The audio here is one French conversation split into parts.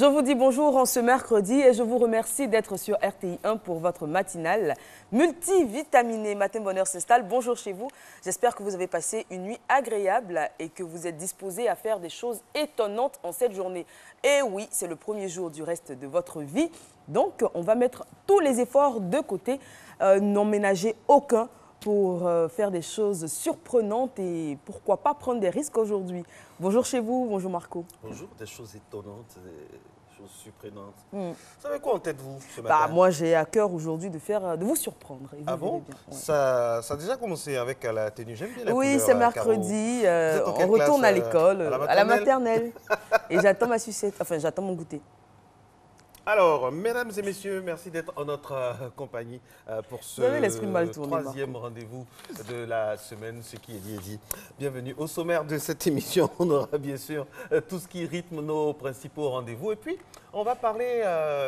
Je vous dis bonjour en ce mercredi et je vous remercie d'être sur RTI 1 pour votre matinale multivitaminée. Matin Bonheur s'installe. Bonjour chez vous. J'espère que vous avez passé une nuit agréable et que vous êtes disposés à faire des choses étonnantes en cette journée. Et oui, c'est le premier jour du reste de votre vie. Donc, on va mettre tous les efforts de côté, n'en ménager aucun pour faire des choses surprenantes et pourquoi pas prendre des risques aujourd'hui. Bonjour chez vous, bonjour Marco. Bonjour, des choses étonnantes, des choses surprenantes. Vous savez quoi en tête, vous, ce matin? Moi, j'ai à cœur aujourd'hui de vous surprendre. Et vous Ah bon? bien. Ouais. Ça a déjà commencé avec la tenue. J'aime bien la Oui, couleur, c'est mercredi. On retourne à l'école, à la maternelle. Et j'attends ma sucette, enfin, j'attends mon goûter. Alors, mesdames et messieurs, merci d'être en notre compagnie pour ce troisième rendez-vous de la semaine, ce qui est dit est dit. Bienvenue au sommaire de cette émission. On aura bien sûr tout ce qui rythme nos principaux rendez-vous. Et puis, on va parler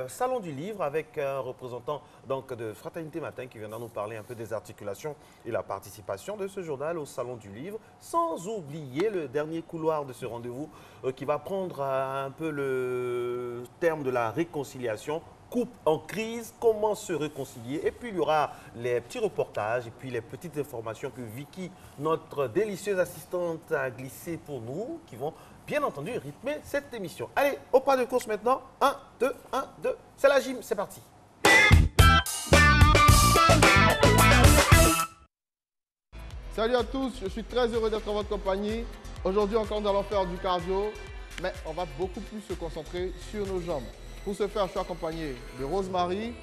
Salon du Livre avec un représentant donc, de Fraternité Matin qui viendra nous parler un peu des articulations et la participation de ce journal au Salon du Livre. Sans oublier le dernier couloir de ce rendez-vous qui va prendre un peu le terme de la réconciliation. Couple en crise, comment se réconcilier? Et puis il y aura les petits reportages et puis les petites informations que Vicky, notre délicieuse assistante, a glissées pour nous, qui vont bien entendu rythmer cette émission. Allez, au pas de course maintenant. 1, 2, 1, 2. C'est la gym, c'est parti. Salut à tous, je suis très heureux d'être en votre compagnie. Aujourd'hui encore, nous allons faire du cardio, mais on va beaucoup plus se concentrer sur nos jambes. Pour ce faire, je suis accompagné de Rosemary.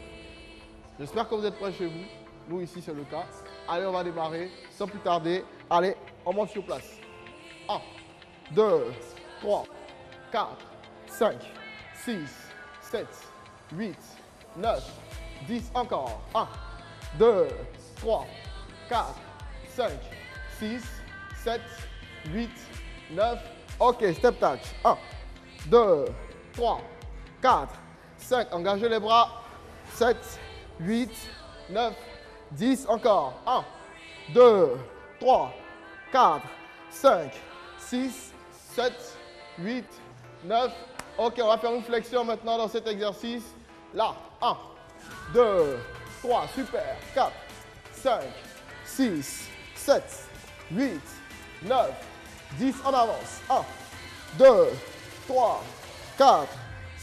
J'espère que vous êtes prêts chez vous. Nous, ici, c'est le cas. Allez, on va démarrer sans plus tarder. Allez, on monte sur place. 1, 2, 3, 4, 5, 6, 7, 8, 9, 10. Encore. 1, 2, 3, 4, 5, 6, 7, 8, 9. OK, step touch. 1, 2, 3, 4, 5, engagez les bras, 7, 8, 9, 10, encore, 1, 2, 3, 4, 5, 6, 7, 8, 9, OK, on va faire une flexion maintenant dans cet exercice, là, 1, 2, 3, super, 4, 5, 6, 7, 8, 9, 10, on avance, 1, 2, 3, 4,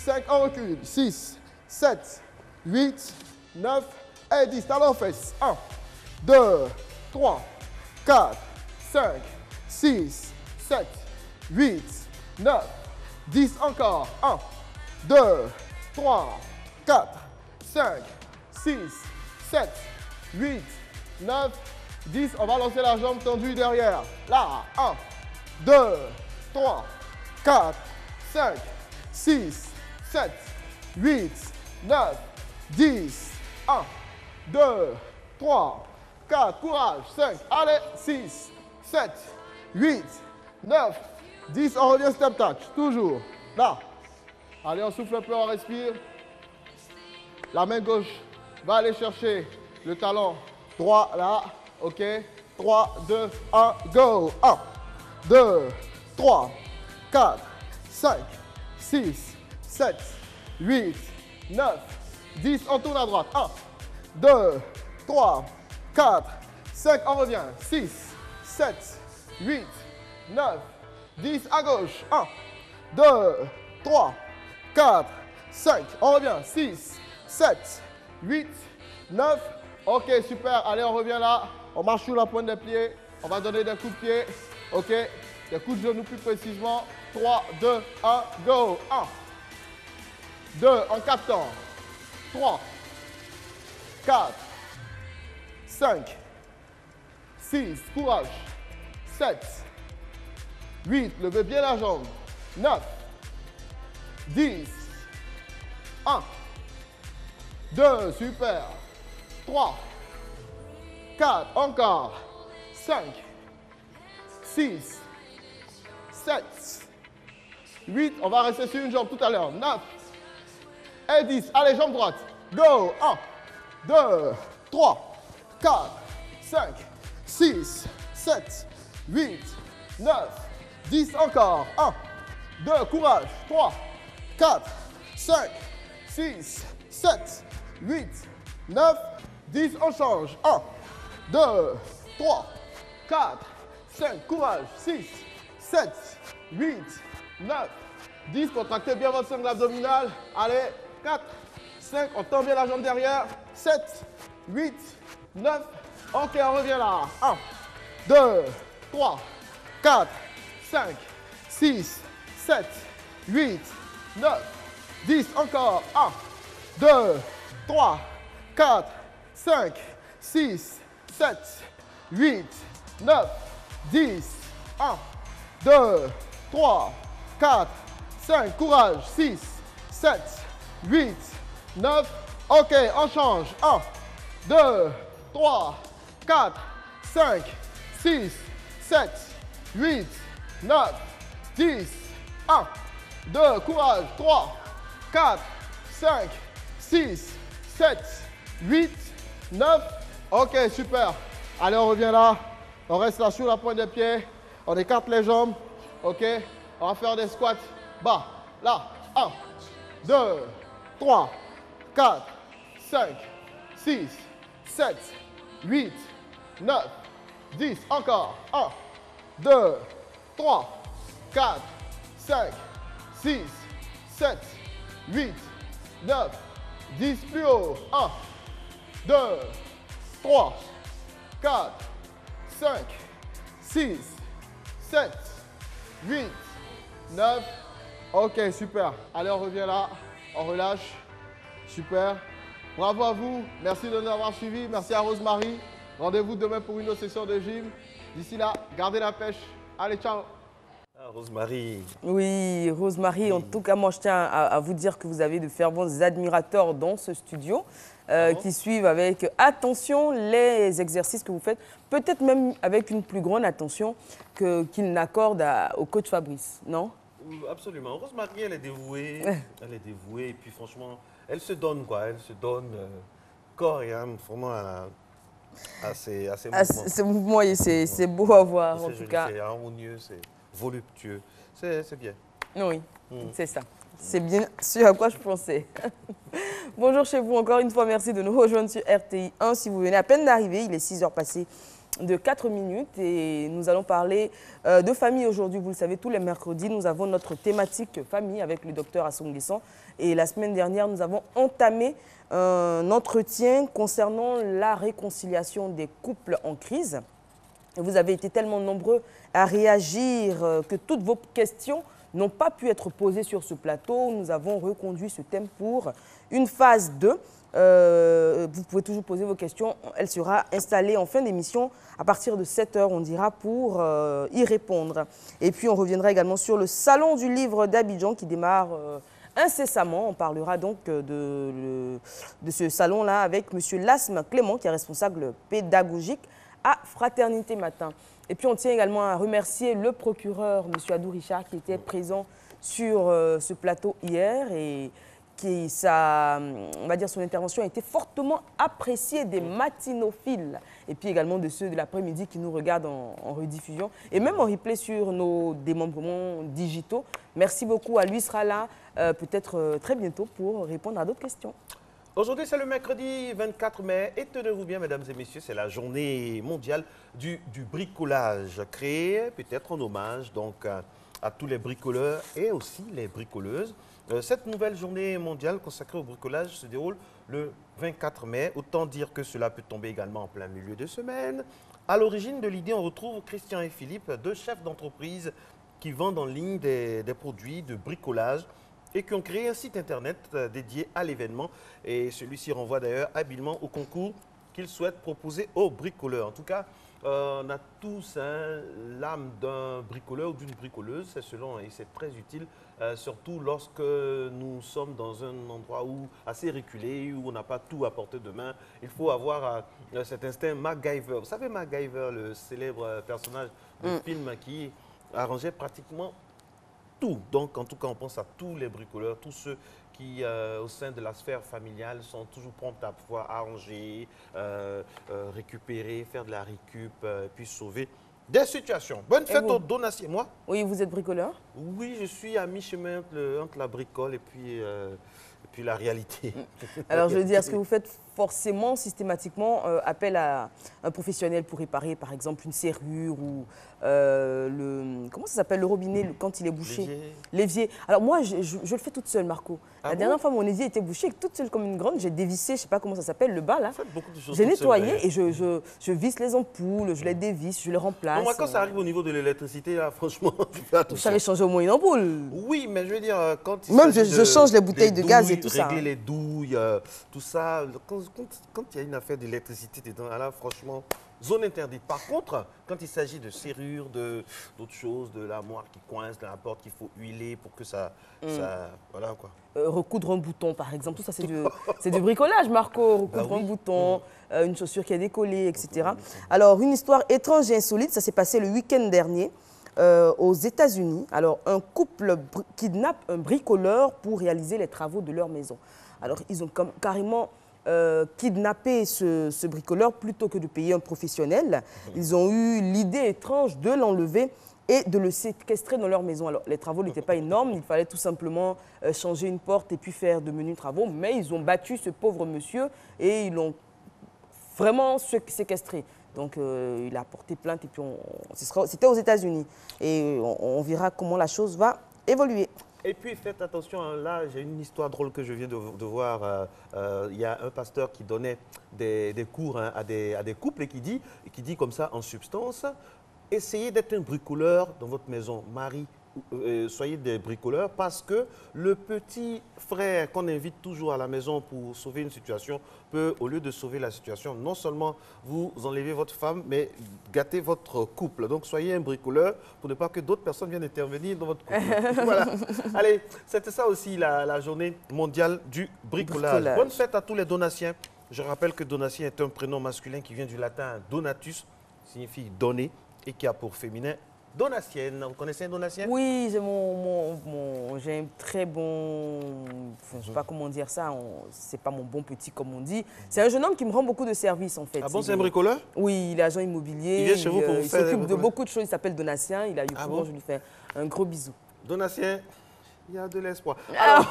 5, on recule, 6, 7, 8, 9 et 10. Talons aux fesses. 1, 2, 3, 4, 5, 6, 7, 8, 9, 10. Encore. 1, 2, 3, 4, 5, 6, 7, 8, 9, 10. On va lancer la jambe tendue derrière. Là. 1, 2, 3, 4, 5, 6, 7, 8, 9, 10, 1, 2, 3, 4, courage, 5, allez, 6, 7, 8, 9, 10, on revient step touch, toujours, là. Allez, on souffle un peu, on respire. La main gauche va aller chercher le talon droit, là, OK. 3, 2, 1, go. 1, 2, 3, 4, 5, 6, 7, 8, 9, 10, on tourne à droite. 1, 2, 3, 4, 5, on revient. 6, 7, 8, 9, 10, à gauche. 1, 2, 3, 4, 5, on revient. 6, 7, 8, 9, OK, super. Allez, on revient là. On marche sur la pointe des pieds. On va donner des coups de pied. OK, des coups de genoux plus précisément. 3, 2, 1, go. 1, 2, en 4 temps. 3, 4, 5, 6, courage. 7, 8, levez bien la jambe. 9, 10, 1, 2, super. 3, 4, encore. 5, 6, 7, 8, on va rester sur une jambe tout à l'heure. 9 et 10. Allez, jambe droite. Go. 1, 2, 3, 4, 5, 6, 7, 8, 9, 10. Encore. 1, 2, courage. 3, 4, 5, 6, 7, 8, 9, 10. On change. 1, 2, 3, 4, 5. Courage. 6, 7, 8, 9, 10. Contractez bien votre sangle abdominale. Allez. 4, 5. On tend bien la jambe derrière. 7, 8, 9. Ok, on revient là. 1, 2, 3, 4, 5, 6, 7, 8, 9, 10. Encore. 1, 2, 3, 4, 5, 6, 7, 8, 9, 10. 1, 2, 3, 4, 5. Courage. 6, 7, 8, 9. Ok, on change. 1, 2, 3, 4, 5, 6, 7, 8, 9, 10. 1, 2, courage. 3, 4, 5, 6, 7, 8, 9. Ok, super. Allez, on revient là. On reste là sur la pointe des pieds. On écarte les jambes. Ok. On va faire des squats. Bas. Là. 1, 2, 3, 4, 5, 6, 7, 8, 9, 10. Encore. 1, 2, 3, 4, 5, 6, 7, 8, 9, 10. Plus haut. 1, 2, 3, 4, 5, 6, 7, 8, 9. Ok, super. Allez, on revient là. On relâche. Super. Bravo à vous. Merci de nous avoir suivis. Merci à Rosemary. Rendez-vous demain pour une autre session de gym. D'ici là, gardez la pêche. Allez, ciao. Rosemary. Oui, Rosemary, en tout cas, moi, je tiens à vous dire que vous avez de fervents admirateurs dans ce studio qui suivent avec attention les exercices que vous faites, peut-être même avec une plus grande attention qu'ils n'accordent au coach Fabrice, non? Absolument. Rosemary, elle est dévouée. Elle est dévouée. Et puis, franchement, elle se donne, quoi. Elle se donne corps et âme, vraiment à ses mouvements. Ces mouvements, c'est beau à voir, en tout cas. C'est harmonieux, c'est voluptueux. C'est bien. Oui, c'est ça. C'est bien ce à quoi je pensais. Bonjour chez vous, encore une fois, merci de nous rejoindre sur RTI 1. Si vous venez à peine d'arriver, il est 6 heures passées de 4 minutes et nous allons parler de famille aujourd'hui. Vous le savez, tous les mercredis, nous avons notre thématique famille avec le docteur Assonguessan. Et la semaine dernière, nous avons entamé un entretien concernant la réconciliation des couples en crise. Et vous avez été tellement nombreux à réagir que toutes vos questions n'ont pas pu être posées sur ce plateau. Nous avons reconduit ce thème pour une phase 2. Vous pouvez toujours poser vos questions. Elle sera installée en fin d'émission à partir de 7 h, on dira, pour y répondre. Et puis, on reviendra également sur le Salon du livre d'Abidjan qui démarre incessamment. On parlera donc de ce salon-là avec M. Lasme Clément, qui est responsable pédagogique à Fraternité Matin. Et puis, on tient également à remercier le procureur, M. Adou Richard, qui était présent sur ce plateau hier et qui, on va dire, son intervention a été fortement appréciée des matinophiles et puis également de ceux de l'après-midi qui nous regardent en rediffusion et même en replay sur nos démembrements digitaux. Merci beaucoup à lui, il sera là peut-être très bientôt pour répondre à d'autres questions. Aujourd'hui, c'est le mercredi 24 mai et tenez-vous bien, mesdames et messieurs, c'est la journée mondiale du bricolage, créée peut-être en hommage donc à tous les bricoleurs et aussi les bricoleuses. Cette nouvelle journée mondiale consacrée au bricolage se déroule le 24 mai. Autant dire que cela peut tomber également en plein milieu de semaine. À l'origine de l'idée, on retrouve Christian et Philippe, deux chefs d'entreprise qui vendent en ligne des produits de bricolage et qui ont créé un site internet dédié à l'événement. Et celui-ci renvoie d'ailleurs habilement au concours qu'ils souhaitent proposer aux bricoleurs. En tout cas, on a tous l'âme d'un bricoleur ou d'une bricoleuse, c'est selon, et c'est très utile, surtout lorsque nous sommes dans un endroit assez reculé, où on n'a pas tout à portée de main. Il faut avoir cet instinct MacGyver. Vous savez MacGyver, le célèbre personnage de film qui arrangeait pratiquement tout. Donc, en tout cas, on pense à tous les bricoleurs, tous ceux qui, au sein de la sphère familiale, sont toujours prompts à pouvoir arranger, récupérer, faire de la récup, puis sauver des situations. Bonne fête aux donations. Moi? Oui, vous êtes bricoleur? Oui, je suis à mi-chemin entre la bricole et puis la réalité. Alors, je veux dire, est-ce que vous faites forcément, systématiquement, appel à un professionnel pour réparer, par exemple, une serrure ou comment ça s'appelle, le robinet quand il est bouché? L'évier. Alors, moi, je le fais toute seule, Marco. La dernière fois, mon évier était bouché, toute seule comme une grande. J'ai dévissé, je ne sais pas comment ça s'appelle, le bas, là. J'ai nettoyé et je visse les ampoules, je les dévisse, je les remplace. Non, moi, quand ça arrive au niveau de l'électricité, là, franchement, tu fais attention. Vous savez changer au moins une ampoule? Oui, mais je veux dire, quand il même je change les bouteilles de gaz et tout ça. Régler les douilles, tout ça. Quand il y a une affaire d'électricité dedans, là, franchement, zone interdite. Par contre, quand il s'agit de serrures, d'autres choses, de l'armoire qui coince, de la porte qu'il faut huiler pour que ça voilà quoi. Recoudre un bouton, par exemple, tout ça, c'est du bricolage, Marco. Recoudre un bouton, une chaussure qui est décollée, etc. Alors, une histoire étrange et insolite, ça s'est passé le week-end dernier aux États-Unis. Alors, un couple kidnappe un bricoleur pour réaliser les travaux de leur maison. Alors, ils ont carrément kidnappé ce bricoleur plutôt que de payer un professionnel. Ils ont eu l'idée étrange de l'enlever et de le séquestrer dans leur maison. Alors, les travaux n'étaient pas énormes, il fallait tout simplement changer une porte et puis faire de menus travaux, mais ils ont battu ce pauvre monsieur et ils l'ont vraiment séquestré. Donc, il a porté plainte et puis c'était aux États-Unis. Et on verra comment la chose va évoluer. Et puis, faites attention, hein, là, j'ai une histoire drôle que je viens de voir. Il y a un pasteur qui donnait des cours à des couples et qui dit comme ça, en substance, essayez d'être un bricoleur dans votre maison. Marie, soyez des bricoleurs parce que le petit frère qu'on invite toujours à la maison pour sauver une situation peut, au lieu de sauver la situation, non seulement vous enlever votre femme, mais gâter votre couple. Donc, soyez un bricoleur pour ne pas que d'autres personnes viennent intervenir dans votre couple. Voilà. Allez, c'était ça aussi la journée mondiale du bricolage. Bonne fête à tous les donatiens. Je rappelle que donatien est un prénom masculin qui vient du latin donatus, signifie donner, et qui a pour féminin Donatienne. Vous connaissez un Donatien? Oui, j'ai un très bon... je ne sais pas comment dire ça. C'est pas mon bon petit, comme on dit. C'est un jeune homme qui me rend beaucoup de services, en fait. Ah bon, c'est un bricoleur? Oui, il est agent immobilier. Il vient chez vous pour vous faire... Il s'occupe de beaucoup de choses. Il s'appelle Donatien. Il a eu pour je lui fais un gros bisou. Donatien, il y a de l'espoir. Alors,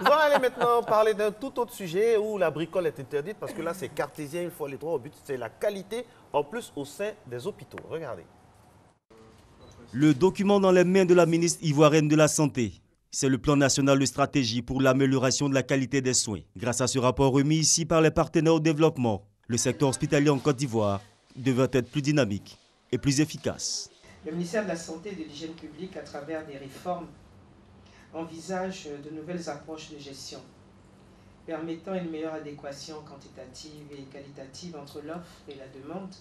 nous allons aller maintenant parler d'un tout autre sujet où la bricole est interdite parce que là, c'est cartésien. Il faut aller droit au but. C'est la qualité, en plus, au sein des hôpitaux. Regardez. Le document dans les mains de la ministre ivoirienne de la Santé, c'est le plan national de stratégie pour l'amélioration de la qualité des soins. Grâce à ce rapport remis ici par les partenaires au développement, le secteur hospitalier en Côte d'Ivoire devrait être plus dynamique et plus efficace. Le ministère de la Santé et de l'Hygiène publique, à travers des réformes, envisage de nouvelles approches de gestion, permettant une meilleure adéquation quantitative et qualitative entre l'offre et la demande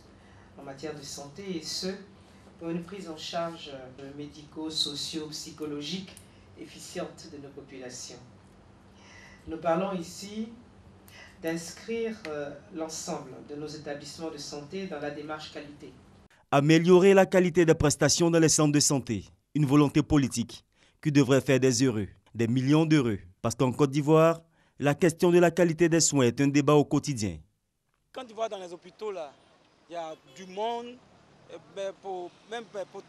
en matière de santé, et ce, pour une prise en charge médico-socio-psychologique efficiente de nos populations. Nous parlons ici d'inscrire l'ensemble de nos établissements de santé dans la démarche qualité. Améliorer la qualité des prestations dans les centres de santé, une volonté politique qui devrait faire des heureux, des millions d'heureux. Parce qu'en Côte d'Ivoire, la question de la qualité des soins est un débat au quotidien. Quand tu vas dans les hôpitaux, là, il y a du monde. Même pour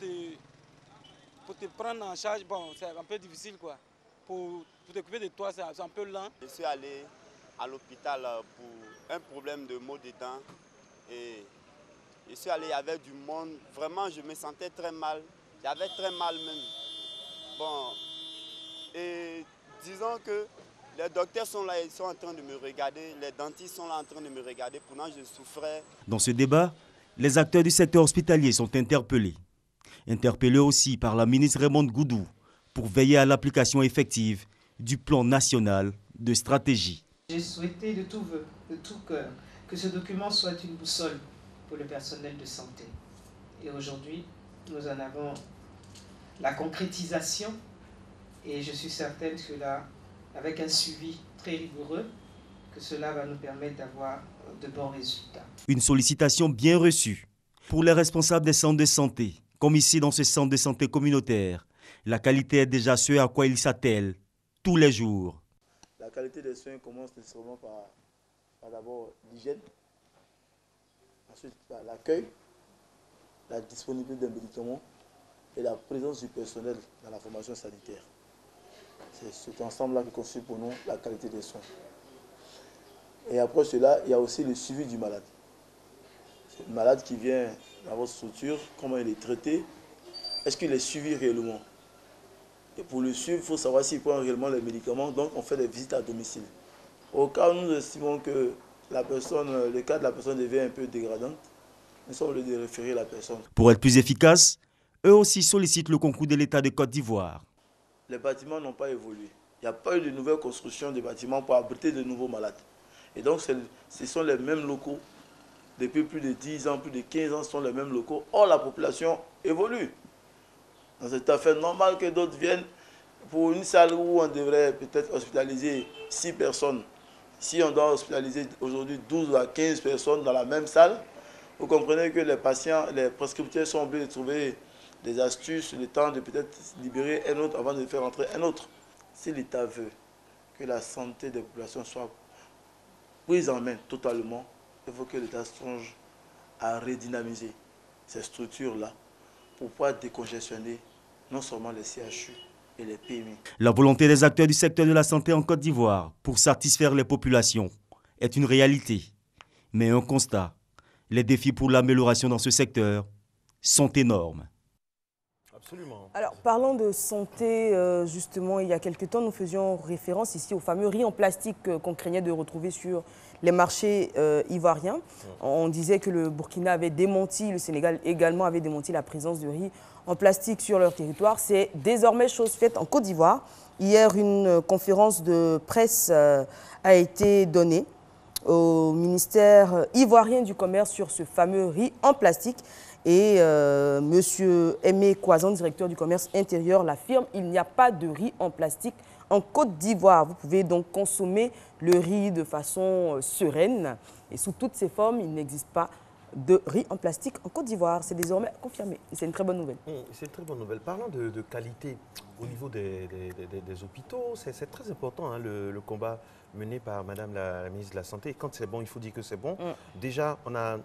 te prendre en charge, bon, c'est un peu difficile, quoi. Pour t'occuper de toi, c'est un peu lent. Je suis allé à l'hôpital pour un problème de maux de dents et je suis allé avec du monde. Vraiment, je me sentais très mal. J'avais très mal même. Bon, et disons que les docteurs sont là, ils sont en train de me regarder, les dentistes sont là en train de me regarder, pendant que je souffrais. Dans ce débat, les acteurs du secteur hospitalier sont interpellés. Interpellés aussi par la ministre Raymonde Goudou pour veiller à l'application effective du plan national de stratégie. J'ai souhaité de tout cœur que ce document soit une boussole pour le personnel de santé. Et aujourd'hui, nous en avons la concrétisation et je suis certaine que là, avec un suivi très rigoureux, que cela va nous permettre d'avoir de bons résultats. Une sollicitation bien reçue pour les responsables des centres de santé, comme ici dans ce centre de santé communautaire. La qualité est déjà ce à quoi ils s'attellent tous les jours. La qualité des soins commence nécessairement par d'abord l'hygiène, ensuite l'accueil, la disponibilité des médicaments et la présence du personnel dans la formation sanitaire. C'est cet ensemble-là qui constitue pour nous la qualité des soins. Et après cela, il y a aussi le suivi du malade. C'est le malade qui vient dans votre structure, comment il est traité, est-ce qu'il est suivi réellement? Et pour le suivre, il faut savoir s'il prend réellement les médicaments, donc on fait des visites à domicile. Au cas où nous estimons que le cas de la personne devient un peu dégradant, nous sommes obligés de référer la personne. Pour être plus efficace, eux aussi sollicitent le concours de l'État de Côte d'Ivoire. Les bâtiments n'ont pas évolué. Il n'y a pas eu de nouvelles constructions de bâtiments pour abriter de nouveaux malades. Et donc, ce sont les mêmes locaux. Depuis plus de 10 ans, plus de 15 ans, ce sont les mêmes locaux. Or, la population évolue. Donc, c'est tout à fait normal que d'autres viennent pour une salle où on devrait peut-être hospitaliser 6 personnes. Si on doit hospitaliser aujourd'hui 12 à 15 personnes dans la même salle, vous comprenez que les patients, les prescripteurs sont obligés de trouver des astuces, le temps de peut-être libérer un autre avant de faire entrer un autre. Si l'État veut que la santé des populations soit prise en main totalement, il faut que l'État songe à redynamiser ces structures-là pour pouvoir décongestionner non seulement les CHU et les PMI. La volonté des acteurs du secteur de la santé en Côte d'Ivoire pour satisfaire les populations est une réalité, mais un constat. Les défis pour l'amélioration dans ce secteur sont énormes. Absolument. Alors, parlant de santé, justement, il y a quelque temps, nous faisions référence ici au fameux riz en plastique qu'on craignait de retrouver sur les marchés ivoiriens. On disait que le Burkina avait démenti, le Sénégal également avait démenti la présence de riz en plastique sur leur territoire. C'est désormais chose faite en Côte d'Ivoire. Hier, une conférence de presse a été donnée au ministère ivoirien du Commerce sur ce fameux riz en plastique. Et M. Aimé Kwazan, directeur du commerce intérieur, l'affirme, il n'y a pas de riz en plastique en Côte d'Ivoire. Vous pouvez donc consommer le riz de façon sereine. Et sous toutes ses formes, il n'existe pas de riz en plastique en Côte d'Ivoire. C'est désormais confirmé. Et c'est une très bonne nouvelle. C'est une très bonne nouvelle. Parlant de qualité au niveau des hôpitaux, c'est très important, hein, le combat mené par Madame la ministre de la Santé. Quand c'est bon, il faut dire que c'est bon. Déjà, on a...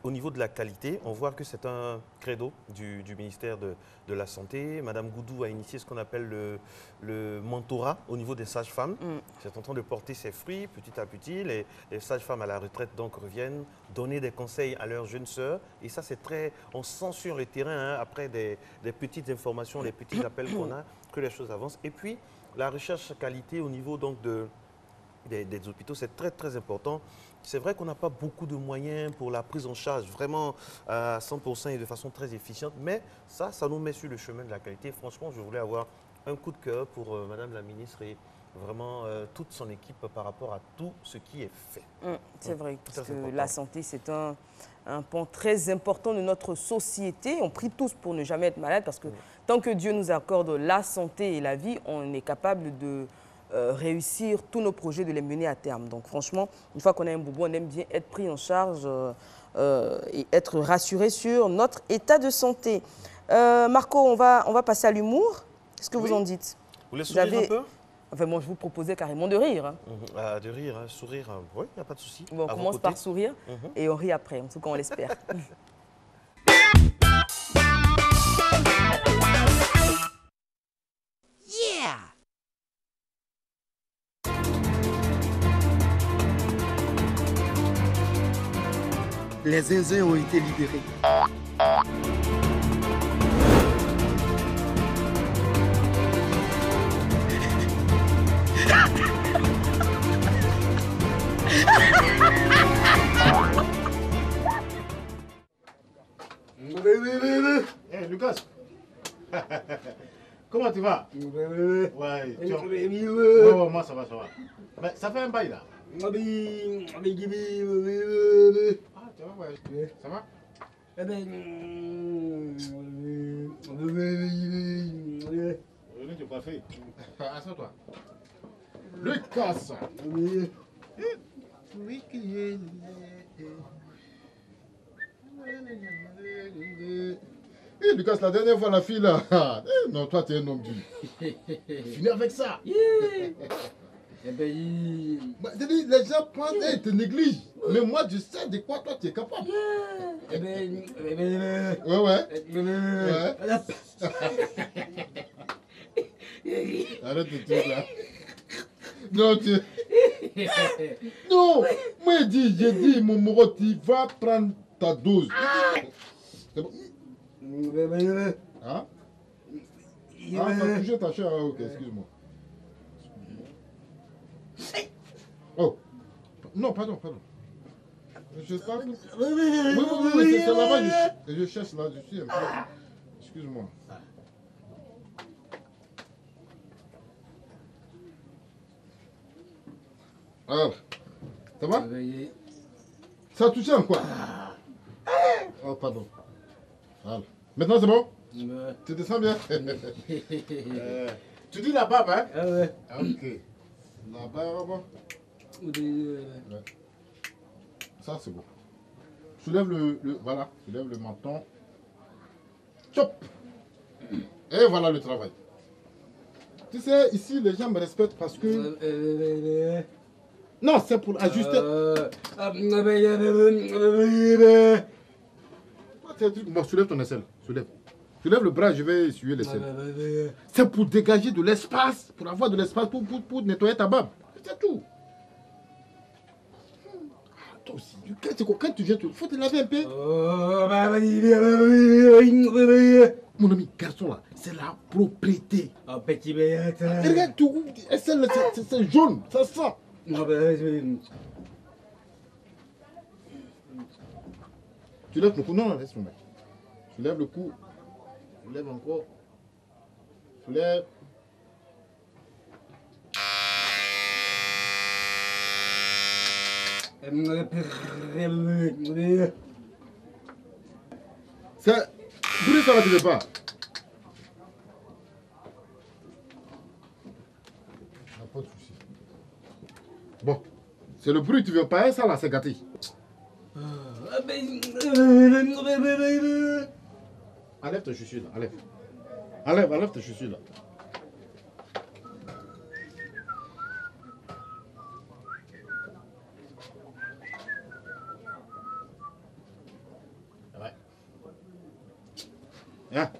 au niveau de la qualité, on voit que c'est un credo du ministère de la Santé. Madame Goudou a initié ce qu'on appelle le mentorat au niveau des sages-femmes. C'est en train de porter ses fruits petit à petit. Les sages-femmes à la retraite donc reviennent donner des conseils à leurs jeunes sœurs. Et ça, c'est très... On sent sur le terrain, hein, après des petites informations, des petits appels qu'on a, que les choses avancent. Et puis, la recherche qualité au niveau donc des hôpitaux, c'est très, très important. C'est vrai qu'on n'a pas beaucoup de moyens pour la prise en charge vraiment à 100% et de façon très efficiente, mais ça nous met sur le chemin de la qualité. Franchement, je voulais avoir un coup de cœur pour Madame la ministre et vraiment toute son équipe par rapport à tout ce qui est fait. C'est vrai, parce que la santé, c'est un pan très important de notre société. On prie tous pour ne jamais être malade, parce que tant que Dieu nous accorde la santé et la vie, on est capable de réussir tous nos projets, de les mener à terme. Donc franchement, une fois qu'on a un boubou, on aime bien être pris en charge et être rassuré sur notre état de santé. Marco, on va passer à l'humour. Qu'est-ce que vous en dites? Vous voulez sourire un peu? Enfin, moi, je vous proposais carrément de rire. Hein. De rire, hein, sourire, oui, il n'y a pas de souci. Bon, on commence par sourire et on rit après, en tout cas on l'espère. Les zinzins ont été libérés. Hey, Lucas. Comment tu vas? Ouais, moi ça va. Mais ça fait un bail là. Ah, tu vas, ouais. Ça va? Tu pas fait. Assois-toi. Lucas. Hey, Lucas, la dernière fois, la fille là. Non, toi, tu es un homme dur. Finis avec ça. Les gens pensent, hey, te négligent. Mais moi, je sais de quoi toi tu es capable. Ouais. Arrête de tout là. Non, non, moi j'ai dit, mon moro, tu vas prendre ta dose. C'est bon? Hein? Ah, t'as touché ta chair, ok, excuse-moi. Oh, non, pardon. Je parle. Oui, c'est là-bas, je cherche là, je suis un peu. Excuse-moi. Alors, ça va? Ça a touché en quoi? Oh, pardon. Voilà. Maintenant, c'est bon? Tu te sens bien? Tu dis la barbe, hein? Ah ouais. Ok. La barbe. Ouais. Ça, c'est bon. Soulève voilà, soulève le menton. Chop. Et voilà le travail. Tu sais, ici, les gens me respectent parce que... Non, c'est pour ajuster. Bon, soulève ton aisselle. Soulève. Soulève le bras, je vais essuyer l'aisselle. C'est pour dégager de l'espace, pour avoir de l'espace pour nettoyer ta barbe. C'est tout. Toi aussi, quand tu jettes, il faut te laver un peu. Mon ami, garçon là, c'est la propriété. Regarde tout, c'est jaune, ça sent. Tu lèves le cou, non, laisse tomber. Tu lèves le cou, tu lèves encore, tu lèves. C'est... Bruit, ça va te faire pas. Pas de souci. Bon, c'est le bruit, tu veux pas, ça là, c'est gâté. Enlève tes chaussures là, enlève. Enlève tes chaussures là. Ouais. Là.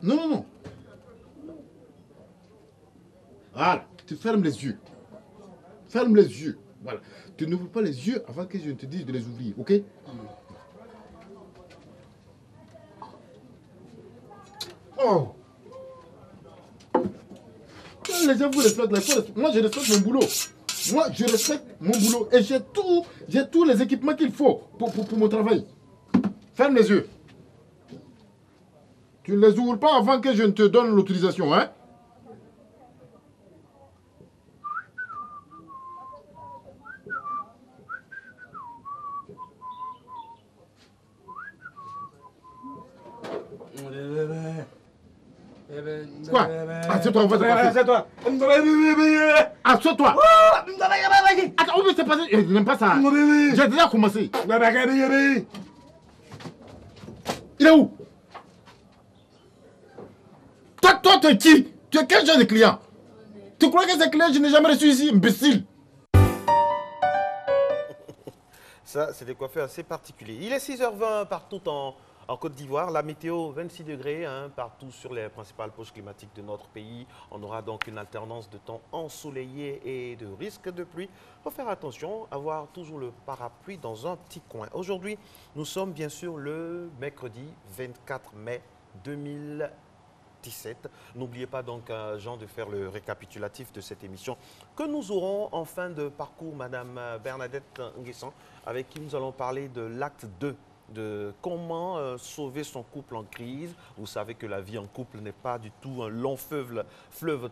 Non. Voilà, tu fermes les yeux. Ferme les yeux. Voilà. Tu n'ouvres pas les yeux avant que je ne te dise de les ouvrir, ok? Oh! Les gens vous respectent, moi je respecte mon boulot. Moi je respecte mon boulot et j'ai tous les équipements qu'il faut pour mon travail. Ferme les yeux. Tu ne les ouvres pas avant que je ne te donne l'autorisation, hein? Quoi? Assieds-toi, on va se passer. Assieds-toi. Assieds-toi. Attends, on veut se passer. Je n'aime pas ça. J'ai déjà commencé. Il est où? Toi, tu es qui? Tu es quel genre de client? Tu crois que ces clients, je n'ai jamais reçu ici, imbécile? Ça, c'est des coiffeurs assez particuliers. Il est 6h20 partout en Côte d'Ivoire. La météo, 26 degrés partout sur les principales poches climatiques de notre pays. On aura donc une alternance de temps ensoleillé et de risque de pluie. Il faut faire attention, avoir toujours le parapluie dans un petit coin. Aujourd'hui, nous sommes bien sûr le mercredi 24 mai 2017. N'oubliez pas donc, Jean, de faire le récapitulatif de cette émission que nous aurons en fin de parcours, Madame Bernadette Nguessan, avec qui nous allons parler de l'acte 2. De comment sauver son couple en crise. Vous savez que la vie en couple n'est pas du tout un long fleuve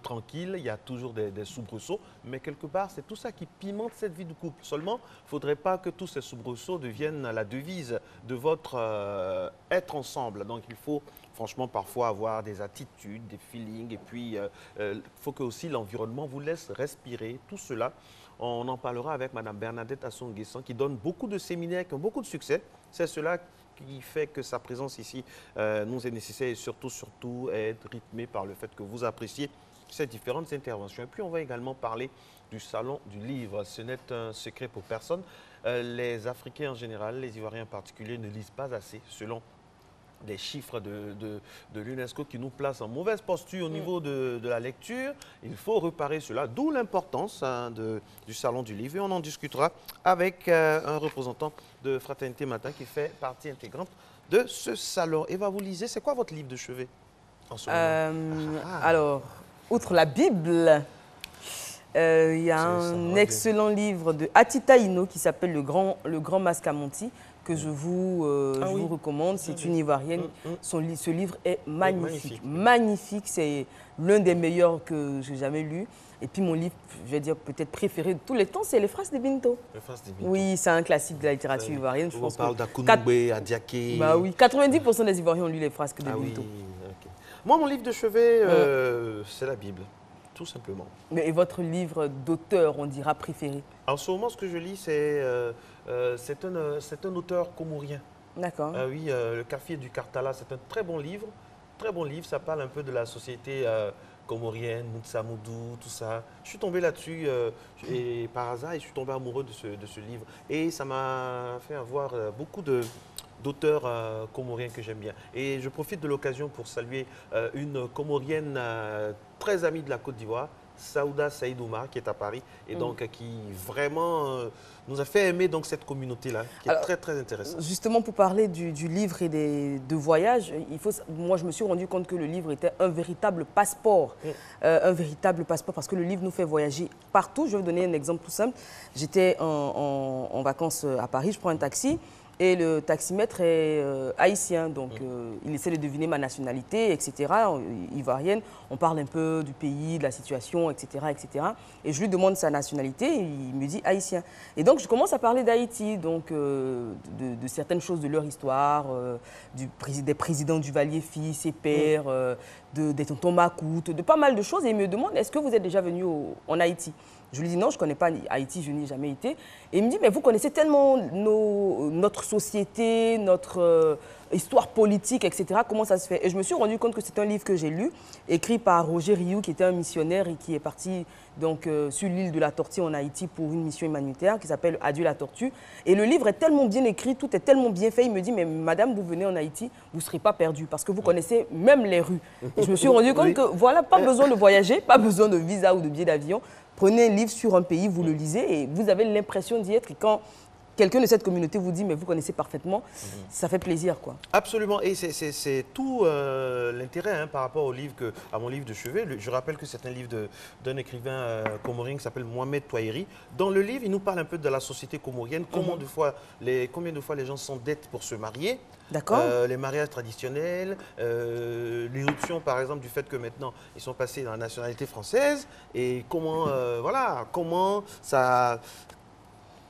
tranquille. Il y a toujours des soubresauts. Mais quelque part, c'est tout ça qui pimente cette vie de couple. Seulement, il ne faudrait pas que tous ces soubresauts deviennent la devise de votre être ensemble. Donc, il faut franchement parfois avoir des attitudes, des feelings. Et puis, il faut que aussi l'environnement vous laisse respirer. Tout cela, on en parlera avec Mme Bernadette Nguessan qui donne beaucoup de séminaires qui ont beaucoup de succès. C'est cela qui fait que sa présence ici nous est nécessaire et surtout être rythmée par le fait que vous appréciez ces différentes interventions. Et puis, on va également parler du Salon du Livre. Ce n'est un secret pour personne. Les Africains en général, les Ivoiriens en particulier, ne lisent pas assez, selon des chiffres de l'UNESCO qui nous placent en mauvaise posture au niveau de la lecture. Il faut réparer cela, d'où l'importance du Salon du Livre. Et on en discutera avec un représentant de Fraternité Matin qui fait partie intégrante de ce salon. Eva, vous lisez, c'est quoi votre livre de chevet en ce moment? Alors, outre la Bible, il y a un excellent livre de Atita Ino qui s'appelle Le Grand Mascamonti, que je vous recommande. C'est une Ivoirienne. Ce livre est magnifique. Magnifique. C'est l'un des meilleurs que j'ai jamais lu. Et puis mon livre, je vais dire peut-être préféré de tous les temps, c'est Les Phrases de Binto. Les Phrases de Binto. Oui, c'est un classique de la littérature ivoirienne. On parle d'Akounoubé, Adiaké. Bah oui, 90% des Ivoiriens ont lu Les Phrases de Binto. Oui, okay. Moi, mon livre de chevet, c'est la Bible. Tout simplement. Et votre livre d'auteur, on dira, préféré? En ce moment, ce que je lis, c'est un auteur comorien. D'accord. Oui, Le Kafir du Kartala, c'est un très bon livre. Très bon livre, ça parle un peu de la société comorienne, Moutsamoudou, tout ça. Je suis tombé là-dessus et par hasard, je suis tombé amoureux de ce livre. Et ça m'a fait avoir beaucoup d'auteurs comoriens que j'aime bien. Et je profite de l'occasion pour saluer une comorienne très amie de la Côte d'Ivoire, Saouda Saïdouma, qui est à Paris et donc qui vraiment nous a fait aimer donc cette communauté-là, qui est très très intéressante. Justement, pour parler du livre et de voyage, moi je me suis rendu compte que le livre était un véritable passeport. Un véritable passeport parce que le livre nous fait voyager partout. Je vais vous donner un exemple tout simple. J'étais en vacances à Paris, je prends un taxi. Et le taximètre est haïtien, donc il essaie de deviner ma nationalité, etc., ivoirienne. On parle un peu du pays, de la situation, etc., etc. Et je lui demande sa nationalité, et il me dit haïtien. Et donc je commence à parler d'Haïti, donc de certaines choses de leur histoire, des présidents Duvalier fils et père, des tontons Macoute, de pas mal de choses. Et il me demande, est-ce que vous êtes déjà venu en Haïti? Je lui dis non, je ne connais pas Haïti, je n'y ai jamais été. Et il me dit, mais vous connaissez tellement notre société, notre histoire politique, etc. Comment ça se fait? Et je me suis rendu compte que c'est un livre que j'ai lu, écrit par Roger Rioux, qui était un missionnaire et qui est parti donc, sur l'île de la Tortue en Haïti pour une mission humanitaire qui s'appelle Adieu la Tortue. Et le livre est tellement bien écrit, tout est tellement bien fait. Il me dit, mais madame, vous venez en Haïti, vous ne serez pas perdue parce que vous connaissez même les rues. Et je me suis rendu compte que voilà, pas besoin de voyager, pas besoin de visa ou de billet d'avion. Prenez un livre sur un pays, vous le lisez et vous avez l'impression d'y être. Et quand quelqu'un de cette communauté vous dit, mais vous connaissez parfaitement, ça fait plaisir, quoi. Absolument. Et c'est tout l'intérêt par rapport à mon livre de chevet. Je rappelle que c'est un livre d'un écrivain comorien qui s'appelle Mohamed Touahiri. Dans le livre, il nous parle un peu de la société comorienne, combien de fois les gens s'endettent pour se marier. D'accord. Les mariages traditionnels, l'irruption par exemple du fait que maintenant ils sont passés dans la nationalité française et comment, comment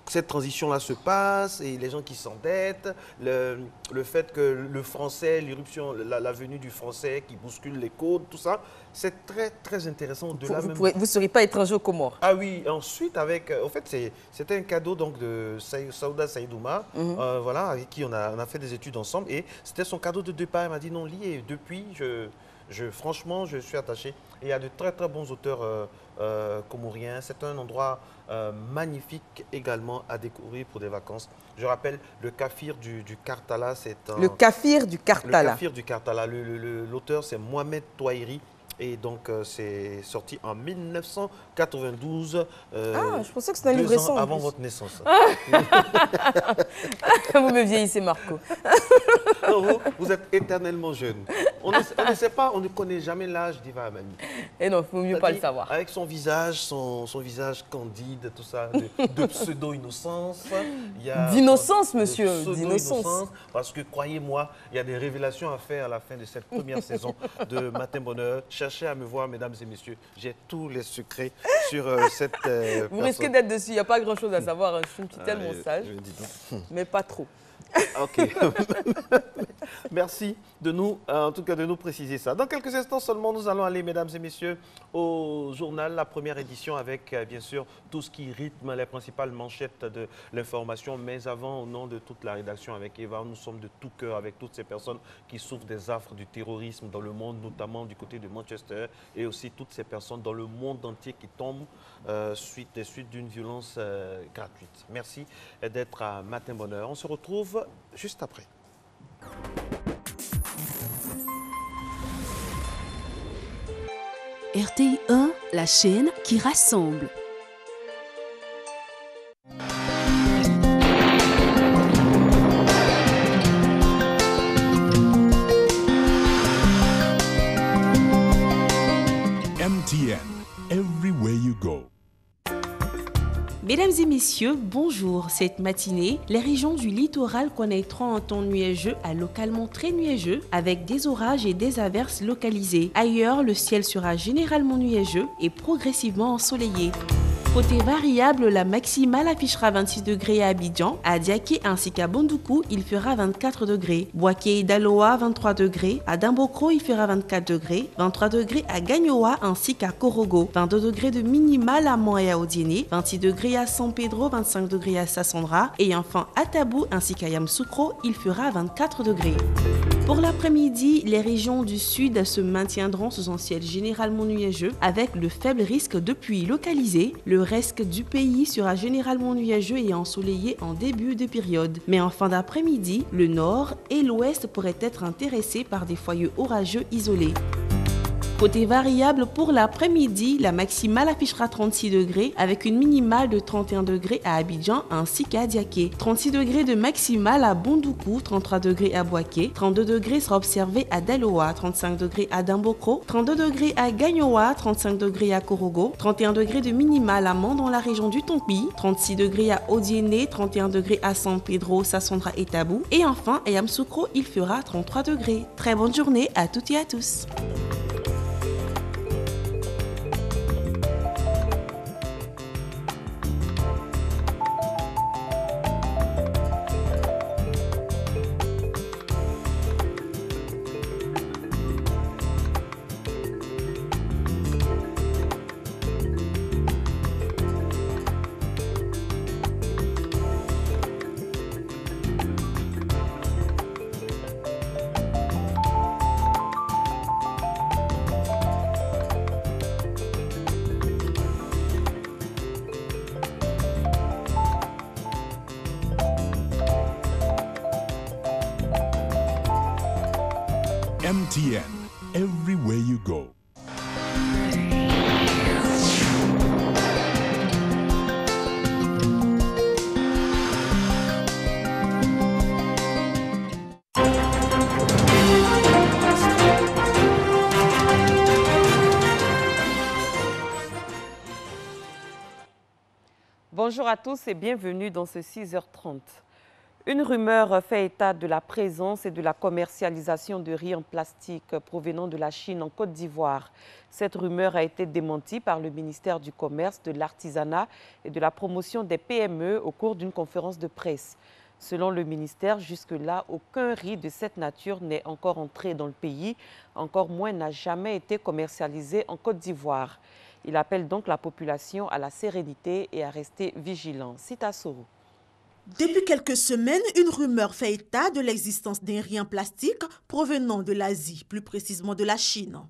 cette transition-là se passe et les gens qui s'endettent, le fait que le français, l'irruption, la venue du français qui bouscule les codes, tout ça, c'est très très intéressant. Vous ne serez pas étranger aux Comores? Ah oui, ensuite en fait c'était un cadeau donc de Saouda Saïdouma, voilà, avec qui on a fait des études ensemble et c'était son cadeau de départ. Elle m'a dit non, lis et depuis franchement je suis attaché. Et il y a de très très bons auteurs comoriens. C'est un endroit magnifique également à découvrir pour des vacances. Je rappelle le Kafir du Kartala. Le Kafir du Kartala. Le Kafir du Kartala. L'auteur c'est Mohamed Touahiri. Et donc, c'est sorti en 1992. Je pensais que c'était un livre récent. Avant votre naissance. Vous me vieillissez, Marco. Non, vous êtes éternellement jeune. On ne sait pas, on ne connaît jamais l'âge d'Iva Amani. Et non, il faut mieux pas le savoir. Avec son visage, son visage candide, tout ça, de pseudo-innocence. D'innocence, monsieur, d'innocence. Parce que, croyez-moi, il y a des révélations à faire à la fin de cette première saison de Matin Bonheur. Cherchez à me voir, mesdames et messieurs. J'ai tous les secrets sur cette Vous risquez d'être dessus. Il n'y a pas grand-chose à savoir. Je suis tellement sage, mais pas trop. Ok. Merci de nous, en tout cas de nous préciser ça. Dans quelques instants seulement, nous allons aller, mesdames et messieurs, au journal, la première édition avec, bien sûr, tout ce qui rythme les principales manchettes de l'information. Mais avant, au nom de toute la rédaction avec Eva, nous sommes de tout cœur avec toutes ces personnes qui souffrent des affres du terrorisme dans le monde, notamment du côté de Manchester, et aussi toutes ces personnes dans le monde entier qui tombent suite d'une violence gratuite. Merci d'être à Matin Bonheur. On se retrouve juste après. RTI 1, la chaîne qui rassemble. MTN, everywhere you go. Mesdames et messieurs, bonjour. Cette matinée, les régions du littoral connaîtront un temps nuageux à localement très nuageux avec des orages et des averses localisées. Ailleurs, le ciel sera généralement nuageux et progressivement ensoleillé. Côté variable, la maximale affichera 26 degrés à Abidjan, à Diaké ainsi qu'à Bondoukou, il fera 24 degrés. Boaké et Daloa, 23 degrés. À Dimbokro, il fera 24 degrés. 23 degrés à Gagnoa ainsi qu'à Korogo. 22 degrés de minimale à Mont et à Odiéné. 26 degrés à San Pedro, 25 degrés à Sassandra. Et enfin à Tabou ainsi qu'à Yamoussoukro, il fera 24 degrés. Pour l'après-midi, les régions du sud se maintiendront sous un ciel généralement nuageux avec le faible risque de pluie localisée. Le reste du pays sera généralement nuageux et ensoleillé en début de période. Mais en fin d'après-midi, le nord et l'ouest pourraient être intéressés par des foyers orageux isolés. Côté variable, pour l'après-midi, la maximale affichera 36 degrés avec une minimale de 31 degrés à Abidjan ainsi qu'à Diaké. 36 degrés de maximale à Bondoukou, 33 degrés à Boaké, 32 degrés sera observé à Daloa, 35 degrés à Dimbokro, 32 degrés à Gagnoa, 35 degrés à Korogo, 31 degrés de minimale à Mans dans la région du Tompi, 36 degrés à Odiéné, 31 degrés à San Pedro, Sassandra et Tabou. Et enfin, à Yamoussoukro, il fera 33 degrés. Très bonne journée à toutes et à tous. MTN, everywhere you go. Bonjour à tous et bienvenue dans ce 6h30. Une rumeur fait état de la présence et de la commercialisation de riz en plastique provenant de la Chine en Côte d'Ivoire. Cette rumeur a été démentie par le ministère du Commerce, de l'Artisanat et de la Promotion des PME au cours d'une conférence de presse. Selon le ministère, jusque-là, aucun riz de cette nature n'est encore entré dans le pays, encore moins n'a jamais été commercialisé en Côte d'Ivoire. Il appelle donc la population à la sérénité et à rester vigilant. Sita Soro. Depuis quelques semaines, une rumeur fait état de l'existence d'un riz en plastique provenant de l'Asie, plus précisément de la Chine.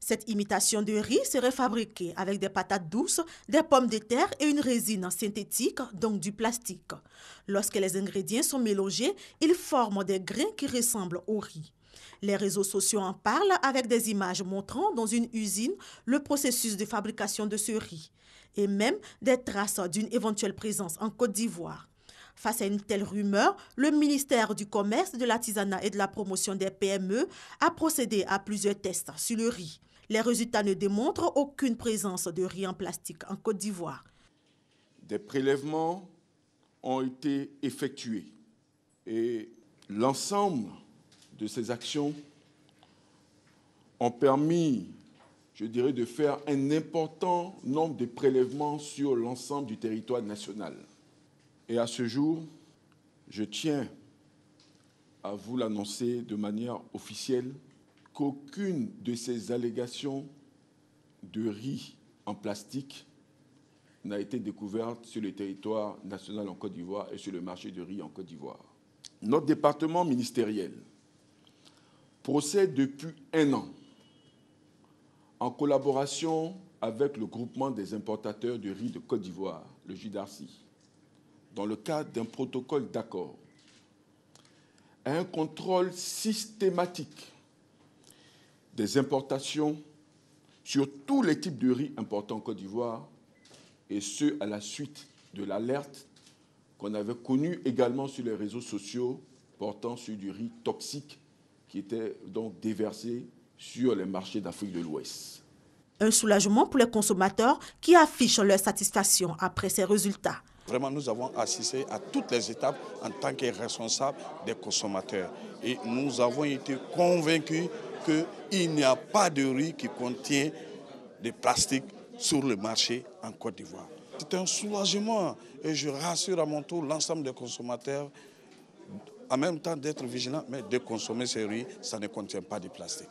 Cette imitation de riz serait fabriquée avec des patates douces, des pommes de terre et une résine synthétique, donc du plastique. Lorsque les ingrédients sont mélangés, ils forment des grains qui ressemblent au riz. Les réseaux sociaux en parlent avec des images montrant dans une usine le processus de fabrication de ce riz et même des traces d'une éventuelle présence en Côte d'Ivoire. Face à une telle rumeur, le ministère du Commerce, de l'Artisanat et de la Promotion des PME a procédé à plusieurs tests sur le riz. Les résultats ne démontrent aucune présence de riz en plastique en Côte d'Ivoire. Des prélèvements ont été effectués et l'ensemble de ces actions ont permis, je dirais, de faire un important nombre de prélèvements sur l'ensemble du territoire national. Et à ce jour, je tiens à vous l'annoncer de manière officielle qu'aucune de ces allégations de riz en plastique n'a été découverte sur le territoire national en Côte d'Ivoire et sur le marché du riz en Côte d'Ivoire. Notre département ministériel procède depuis 1 an, en collaboration avec le groupement des importateurs de riz de Côte d'Ivoire, le JIDARCI, dans le cadre d'un protocole d'accord, à un contrôle systématique des importations sur tous les types de riz importés en Côte d'Ivoire, et ce, à la suite de l'alerte qu'on avait connue également sur les réseaux sociaux portant sur du riz toxique qui était donc déversé sur les marchés d'Afrique de l'Ouest. Un soulagement pour les consommateurs qui affichent leur satisfaction après ces résultats. Vraiment, nous avons assisté à toutes les étapes en tant que responsables des consommateurs. Et nous avons été convaincus qu'il n'y a pas de riz qui contient des plastiques sur le marché en Côte d'Ivoire. C'est un soulagement et je rassure à mon tour l'ensemble des consommateurs, en même temps d'être vigilants, mais de consommer ces riz, ça ne contient pas de plastique.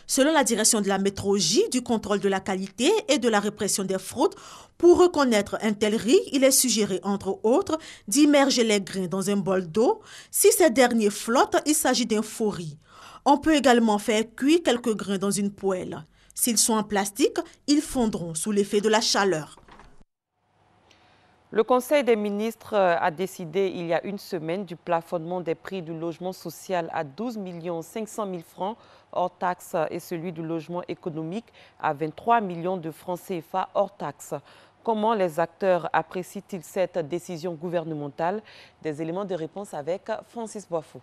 Selon la direction de la métrologie, du contrôle de la qualité et de la répression des fraudes, pour reconnaître un tel riz, il est suggéré, entre autres, d'immerger les grains dans un bol d'eau. Si ces derniers flottent, il s'agit d'un faux riz. On peut également faire cuire quelques grains dans une poêle. S'ils sont en plastique, ils fondront sous l'effet de la chaleur. Le Conseil des ministres a décidé il y a une semaine du plafonnement des prix du logement social à 12 500 000 francs hors taxes et celui du logement économique à 23 millions de francs CFA hors taxes. Comment les acteurs apprécient-ils cette décision gouvernementale? Des éléments de réponse avec Francis Boifou.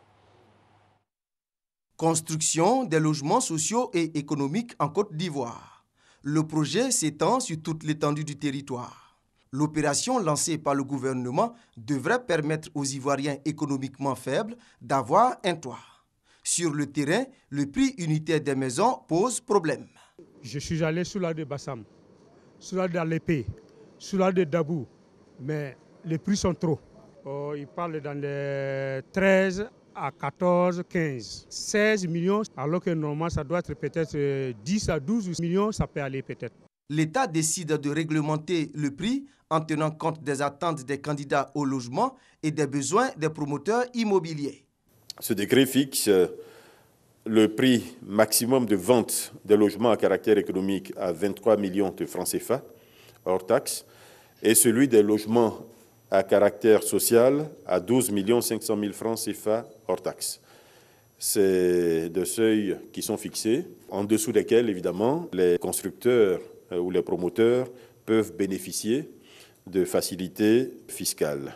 Construction des logements sociaux et économiques en Côte d'Ivoire. Le projet s'étend sur toute l'étendue du territoire. L'opération lancée par le gouvernement devrait permettre aux Ivoiriens économiquement faibles d'avoir un toit. Sur le terrain, le prix unitaire des maisons pose problème. Je suis allé sous la de Bassam, sous la de Alépé, sous la de Dabou, mais les prix sont trop. Ils parlent dans les 13 à 14, 15, 16 millions, alors que normalement ça doit être peut-être 10 à 12 millions, ça peut aller peut-être. L'État décide de réglementer le prix en tenant compte des attentes des candidats au logement et des besoins des promoteurs immobiliers. Ce décret fixe le prix maximum de vente des logements à caractère économique à 23 millions de francs CFA, hors taxes, et celui des logements à caractère social à 12 500 000 francs CFA, hors taxes. C'est des seuils qui sont fixés, en dessous desquels, évidemment, les constructeurs ou les promoteurs peuvent bénéficier de facilités fiscales.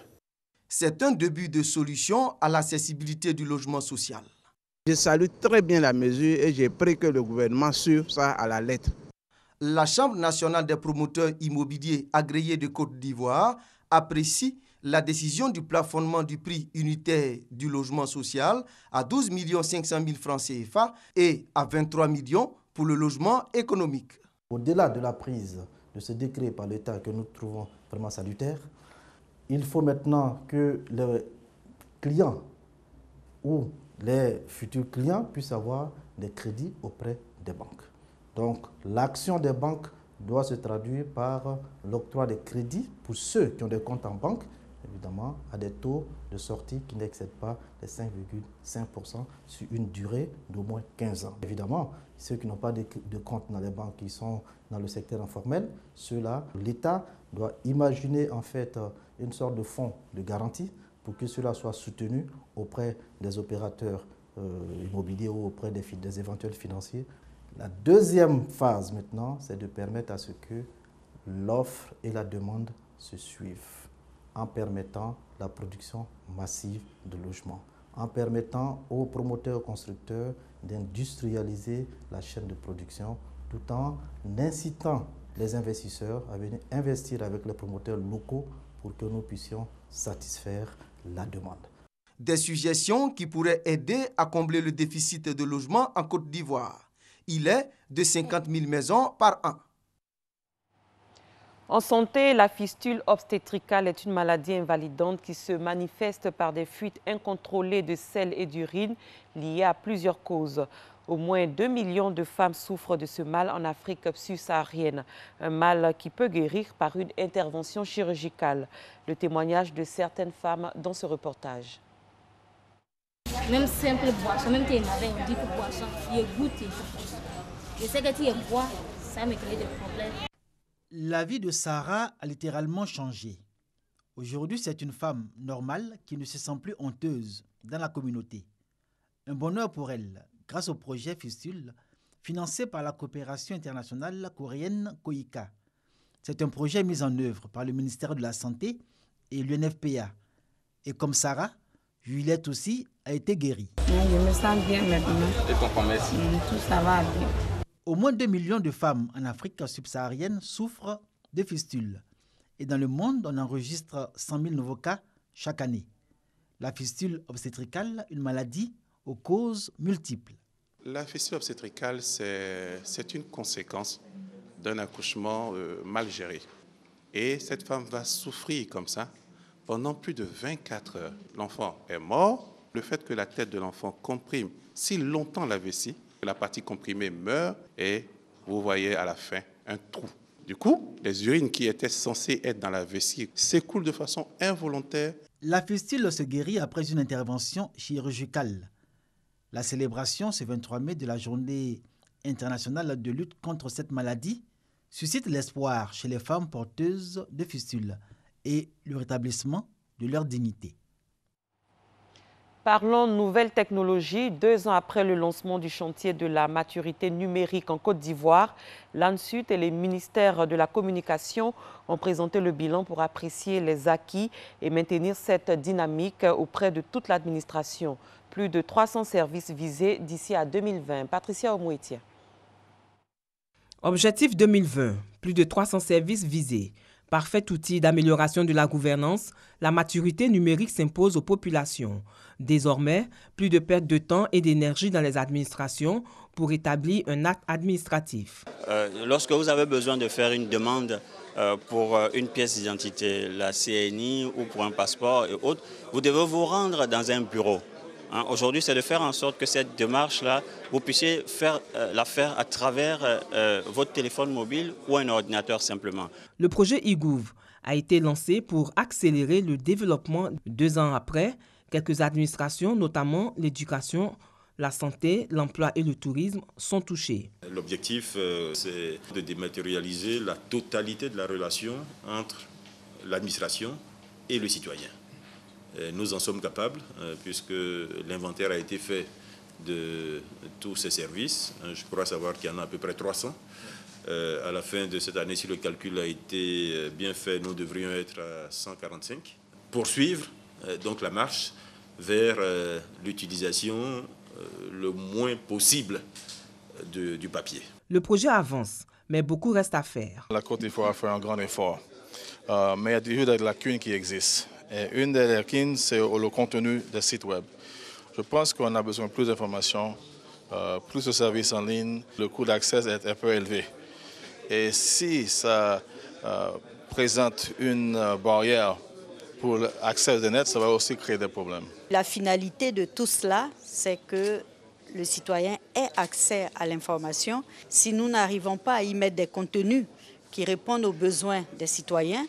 C'est un début de solution à l'accessibilité du logement social. Je salue très bien la mesure et j'ai pris que le gouvernement suive ça à la lettre. La Chambre nationale des promoteurs immobiliers agréés de Côte d'Ivoire apprécie la décision du plafonnement du prix unitaire du logement social à 12 500 000 francs CFA et à 23 millions pour le logement économique. Au-delà de la prise de ce décret par l'État que nous trouvons vraiment salutaire, il faut maintenant que les clients ou les futurs clients puissent avoir des crédits auprès des banques. Donc l'action des banques doit se traduire par l'octroi des crédits pour ceux qui ont des comptes en banque, évidemment à des taux de sortie qui n'excèdent pas les 5,5% sur une durée d'au moins 15 ans. Évidemment, ceux qui n'ont pas de compte dans les banques, qui sont dans le secteur informel, ceux-là, l'État doit imaginer en fait une sorte de fonds de garantie pour que cela soit soutenu auprès des opérateurs immobiliers ou auprès des éventuels financiers. La deuxième phase maintenant, c'est de permettre à ce que l'offre et la demande se suivent en permettant la production massive de logements, en permettant aux promoteurs constructeurs d'industrialiser la chaîne de production tout en incitant les investisseurs à venir investir avec les promoteurs locaux pour que nous puissions satisfaire la demande. Des suggestions qui pourraient aider à combler le déficit de logement en Côte d'Ivoire. Il est de 50 000 maisons par an. En santé, la fistule obstétricale est une maladie invalidante qui se manifeste par des fuites incontrôlées de sel et d'urine liées à plusieurs causes. Au moins 2 millions de femmes souffrent de ce mal en Afrique subsaharienne, un mal qui peut guérir par une intervention chirurgicale. Le témoignage de certaines femmes dans ce reportage. Même simple boisson, même si on dit que boisson, il goûte. Je sais que tu bois, ça me crée des problèmes. La vie de Sarah a littéralement changé. Aujourd'hui, c'est une femme normale qui ne se sent plus honteuse dans la communauté. Un bonheur pour elle, grâce au projet Fistule, financé par la coopération internationale coréenne KOICA. C'est un projet mis en œuvre par le ministère de la Santé et l'UNFPA. Et comme Sarah, Juliette aussi a été guérie. Je me sens bien maintenant. Et ton promesse? Tout ça va bien. Au moins 2 millions de femmes en Afrique subsaharienne souffrent de fistules. Et dans le monde, on enregistre 100 000 nouveaux cas chaque année. La fistule obstétricale, une maladie aux causes multiples. La fistule obstétricale, c'est une conséquence d'un accouchement mal géré. Et cette femme va souffrir comme ça pendant plus de 24 heures. L'enfant est mort. Le fait que la tête de l'enfant comprime si longtemps la vessie, la partie comprimée meurt et vous voyez à la fin un trou. Du coup, les urines qui étaient censées être dans la vessie s'écoulent de façon involontaire. La fistule se guérit après une intervention chirurgicale. La célébration ce 23 mai de la journée internationale de lutte contre cette maladie suscite l'espoir chez les femmes porteuses de fistules et le rétablissement de leur dignité. Parlons nouvelles technologies. 2 ans après le lancement du chantier de la maturité numérique en Côte d'Ivoire, l'ANSUD et les ministères de la Communication ont présenté le bilan pour apprécier les acquis et maintenir cette dynamique auprès de toute l'administration. Plus de 300 services visés d'ici à 2020. Patricia Omouetia. Objectif 2020, plus de 300 services visés. Parfait outil d'amélioration de la gouvernance, la maturité numérique s'impose aux populations. Désormais, plus de perte de temps et d'énergie dans les administrations pour établir un acte administratif. Lorsque vous avez besoin de faire une demande pour une pièce d'identité, la CNI ou pour un passeport et autres, vous devez vous rendre dans un bureau. Aujourd'hui, c'est de faire en sorte que cette démarche-là, vous puissiez la faire à travers votre téléphone mobile ou un ordinateur simplement. Le projet e-Gouv a été lancé pour accélérer le développement. 2 ans après, quelques administrations, notamment l'éducation, la santé, l'emploi et le tourisme, sont touchés. L'objectif, c'est de dématérialiser la totalité de la relation entre l'administration et le citoyen. Nous en sommes capables, puisque l'inventaire a été fait de tous ces services. Je crois savoir qu'il y en a à peu près 300. À la fin de cette année, si le calcul a été bien fait, nous devrions être à 145. Poursuivre donc la marche vers l'utilisation le moins possible du papier. Le projet avance, mais beaucoup reste à faire. La Côte d'Ivoire a fait un grand effort, mais il y a toujours des lacunes qui existent. Et une des lacunes, c'est le contenu des sites web. Je pense qu'on a besoin de plus d'informations, plus de services en ligne. Le coût d'accès est un peu élevé. Et si ça présente une barrière pour l'accès au net, ça va aussi créer des problèmes. La finalité de tout cela, c'est que le citoyen ait accès à l'information. Si nous n'arrivons pas à y mettre des contenus qui répondent aux besoins des citoyens,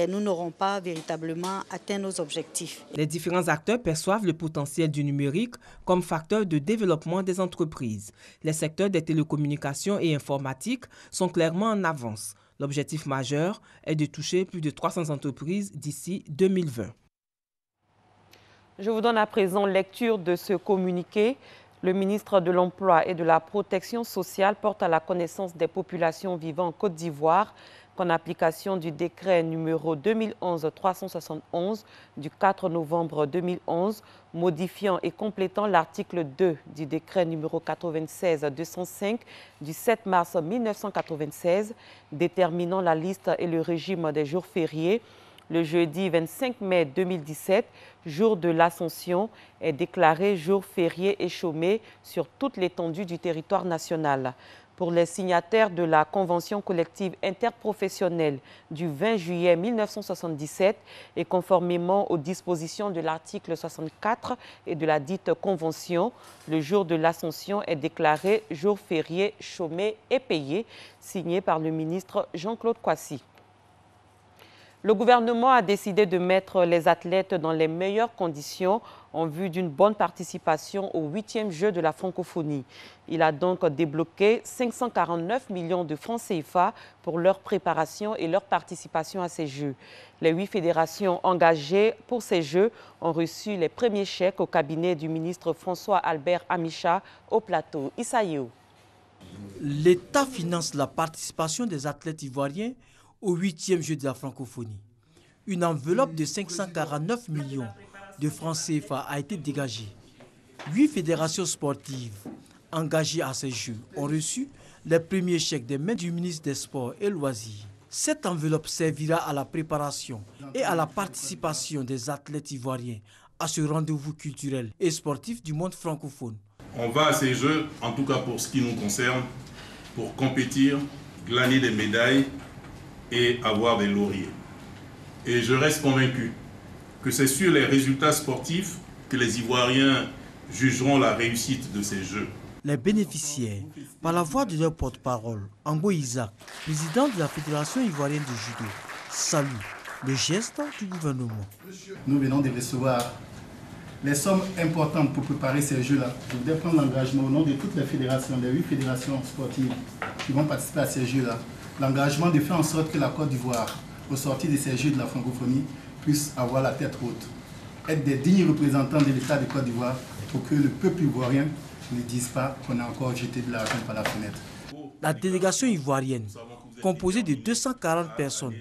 nous n'aurons pas véritablement atteint nos objectifs. Les différents acteurs perçoivent le potentiel du numérique comme facteur de développement des entreprises. Les secteurs des télécommunications et informatiques sont clairement en avance. L'objectif majeur est de toucher plus de 300 entreprises d'ici 2020. Je vous donne à présent lecture de ce communiqué. Le ministre de l'Emploi et de la Protection sociale porte à la connaissance des populations vivant en Côte d'Ivoire qu'en application du décret numéro 2011-371 du 4 novembre 2011, modifiant et complétant l'article 2 du décret numéro 96-205 du 7 mars 1996, déterminant la liste et le régime des jours fériés, le jeudi 25 mai 2017, jour de l'Ascension, est déclaré jour férié et chômé sur toute l'étendue du territoire national. pour les signataires de la Convention collective interprofessionnelle du 20 juillet 1977 et conformément aux dispositions de l'article 64 et de la dite Convention, le jour de l'Ascension est déclaré jour férié, chômé et payé, signé par le ministre Jean-Claude Kouassi. Le gouvernement a décidé de mettre les athlètes dans les meilleures conditions en vue d'une bonne participation au 8e Jeux de la francophonie. Il a donc débloqué 549 millions de francs CFA pour leur préparation et leur participation à ces Jeux. Les 8 fédérations engagées pour ces Jeux ont reçu les premiers chèques au cabinet du ministre François-Albert Amicha au plateau Issaïou. L'État finance la participation des athlètes ivoiriens au 8e Jeux de la francophonie. Une enveloppe de 549 millions de francs CFA a été dégagée. 8 fédérations sportives engagées à ces Jeux ont reçu les premiers chèques des mains du ministre des Sports et Loisirs. Cette enveloppe servira à la préparation et à la participation des athlètes ivoiriens à ce rendez-vous culturel et sportif du monde francophone. On va à ces Jeux, en tout cas pour ce qui nous concerne, pour compétir, glaner des médailles et avoir des lauriers. Et je reste convaincu que c'est sur les résultats sportifs que les Ivoiriens jugeront la réussite de ces Jeux. Les bénéficiaires, par la voix de leur porte-parole, Ango Isaac, président de la Fédération ivoirienne de judo, saluent le geste du gouvernement. Nous venons de recevoir les sommes importantes pour préparer ces Jeux-là. Je voudrais prendre l'engagement au nom de toutes les fédérations, les 8 fédérations sportives qui vont participer à ces Jeux-là, l'engagement de faire en sorte que la Côte d'Ivoire, au sortir de ces Jeux de la francophonie, puisse avoir la tête haute, être des dignes représentants de l'État de Côte d'Ivoire pour que le peuple ivoirien ne dise pas qu'on a encore jeté de l'argent par la fenêtre. La délégation ivoirienne, composée de 240 personnes,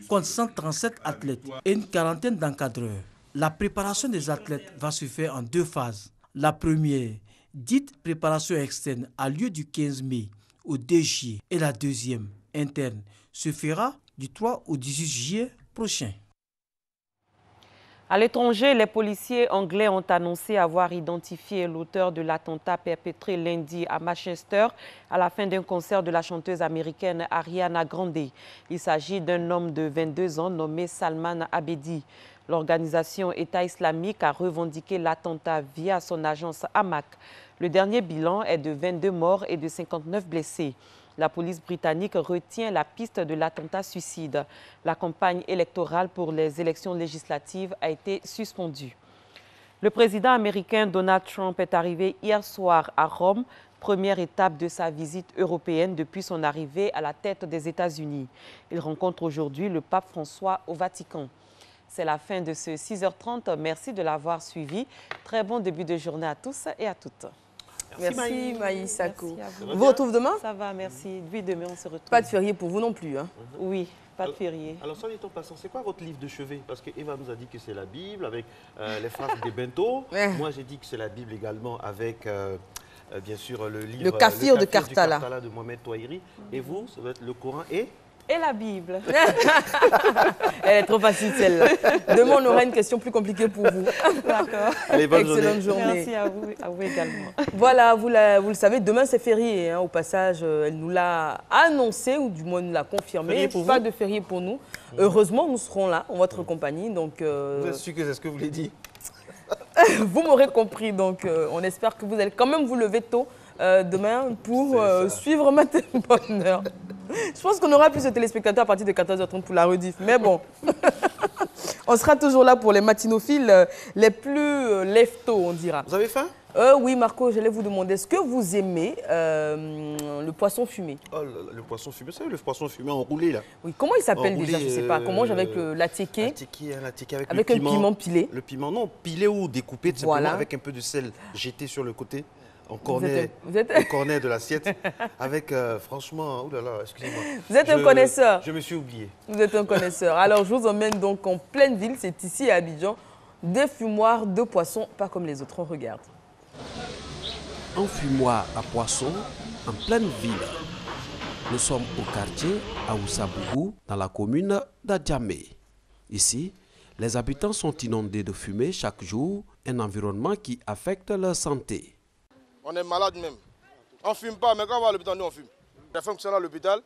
compte 137 athlètes et une quarantaine d'encadreurs. La préparation des athlètes va se faire en 2 phases. La première, dite préparation externe, a lieu du 15 mai au 2 juillet et la deuxième, interne, se fera du 3 au 18 juillet prochain. À l'étranger, les policiers anglais ont annoncé avoir identifié l'auteur de l'attentat perpétré lundi à Manchester à la fin d'un concert de la chanteuse américaine Ariana Grande. Il s'agit d'un homme de 22 ans nommé Salman Abedi. L'organisation État islamique a revendiqué l'attentat via son agence Amaq. Le dernier bilan est de 22 morts et de 59 blessés. La police britannique retient la piste de l'attentat suicide. La campagne électorale pour les élections législatives a été suspendue. Le président américain Donald Trump est arrivé hier soir à Rome, première étape de sa visite européenne depuis son arrivée à la tête des États-Unis. Il rencontre aujourd'hui le pape François au Vatican. C'est la fin de ce 6h30. Merci de l'avoir suivi. Très bon début de journée à tous et à toutes. Merci Maï Sako. Vous vous retrouvez demain? Ça va, merci. Oui, demain on se retrouve. Pas de férié pour vous non plus, hein? Oui, pas de férié. Alors, soit étant passant, c'est quoi votre livre de chevet? Parce qu'Eva nous a dit que c'est la Bible avec les phrases des bento. Moi, j'ai dit que c'est la Bible également avec, bien sûr, le livre... Le Kafir de Kartala. De Mohamed Touahiri. Et vous, ça va être le Coran et la Bible. Elle est trop facile celle-là. Demain, on aura une question plus compliquée pour vous. D'accord. Allez, bonne Excellente journée. Merci à vous également. Voilà, vous le savez, demain c'est férié. Hein, au passage, elle nous l'a annoncé, ou du moins nous l'a confirmé. Pas de férié pour nous. Heureusement, nous serons là, en votre compagnie. Donc, vous êtes sûr que c'est ce que vous voulez dire? Vous m'aurez compris. Donc, on espère que vous allez quand même vous lever tôt demain pour suivre Matin Bonheur. Je pense qu'on aura plus de téléspectateurs à partir de 14h30 pour la rediff. Mais bon, on sera toujours là pour les matinophiles les plus lève-tôt, on dira. Vous avez faim? Oui, Marco, j'allais vous demander, est-ce que vous aimez le poisson fumé? Oh, le poisson fumé, c'est le poisson fumé enroulé, là. Oui, comment il s'appelle déjà? Je ne sais pas. Qu'on mange avec l'attiqué avec un piment pilé. Le piment, non, pilé ou découpé, simplement, voilà. Avec un peu de sel jeté sur le côté. En cornet, au cornet de l'assiette, avec, franchement, oulala, excusez-moi. Vous êtes un connaisseur. Je me suis oublié. Vous êtes un connaisseur. Alors, je vous emmène donc en pleine ville, c'est ici à Abidjan, des fumoirs de poissons, pas comme les autres, on regarde. Un fumoir à poissons en pleine ville. Nous sommes au quartier Aoussabougou, dans la commune d'Adjamé. Ici, les habitants sont inondés de fumée chaque jour, un environnement qui affecte leur santé. On est malade même. On ne fume pas, mais quand on va à l'hôpital, nous on fume. La femme qui sont à l'hôpital,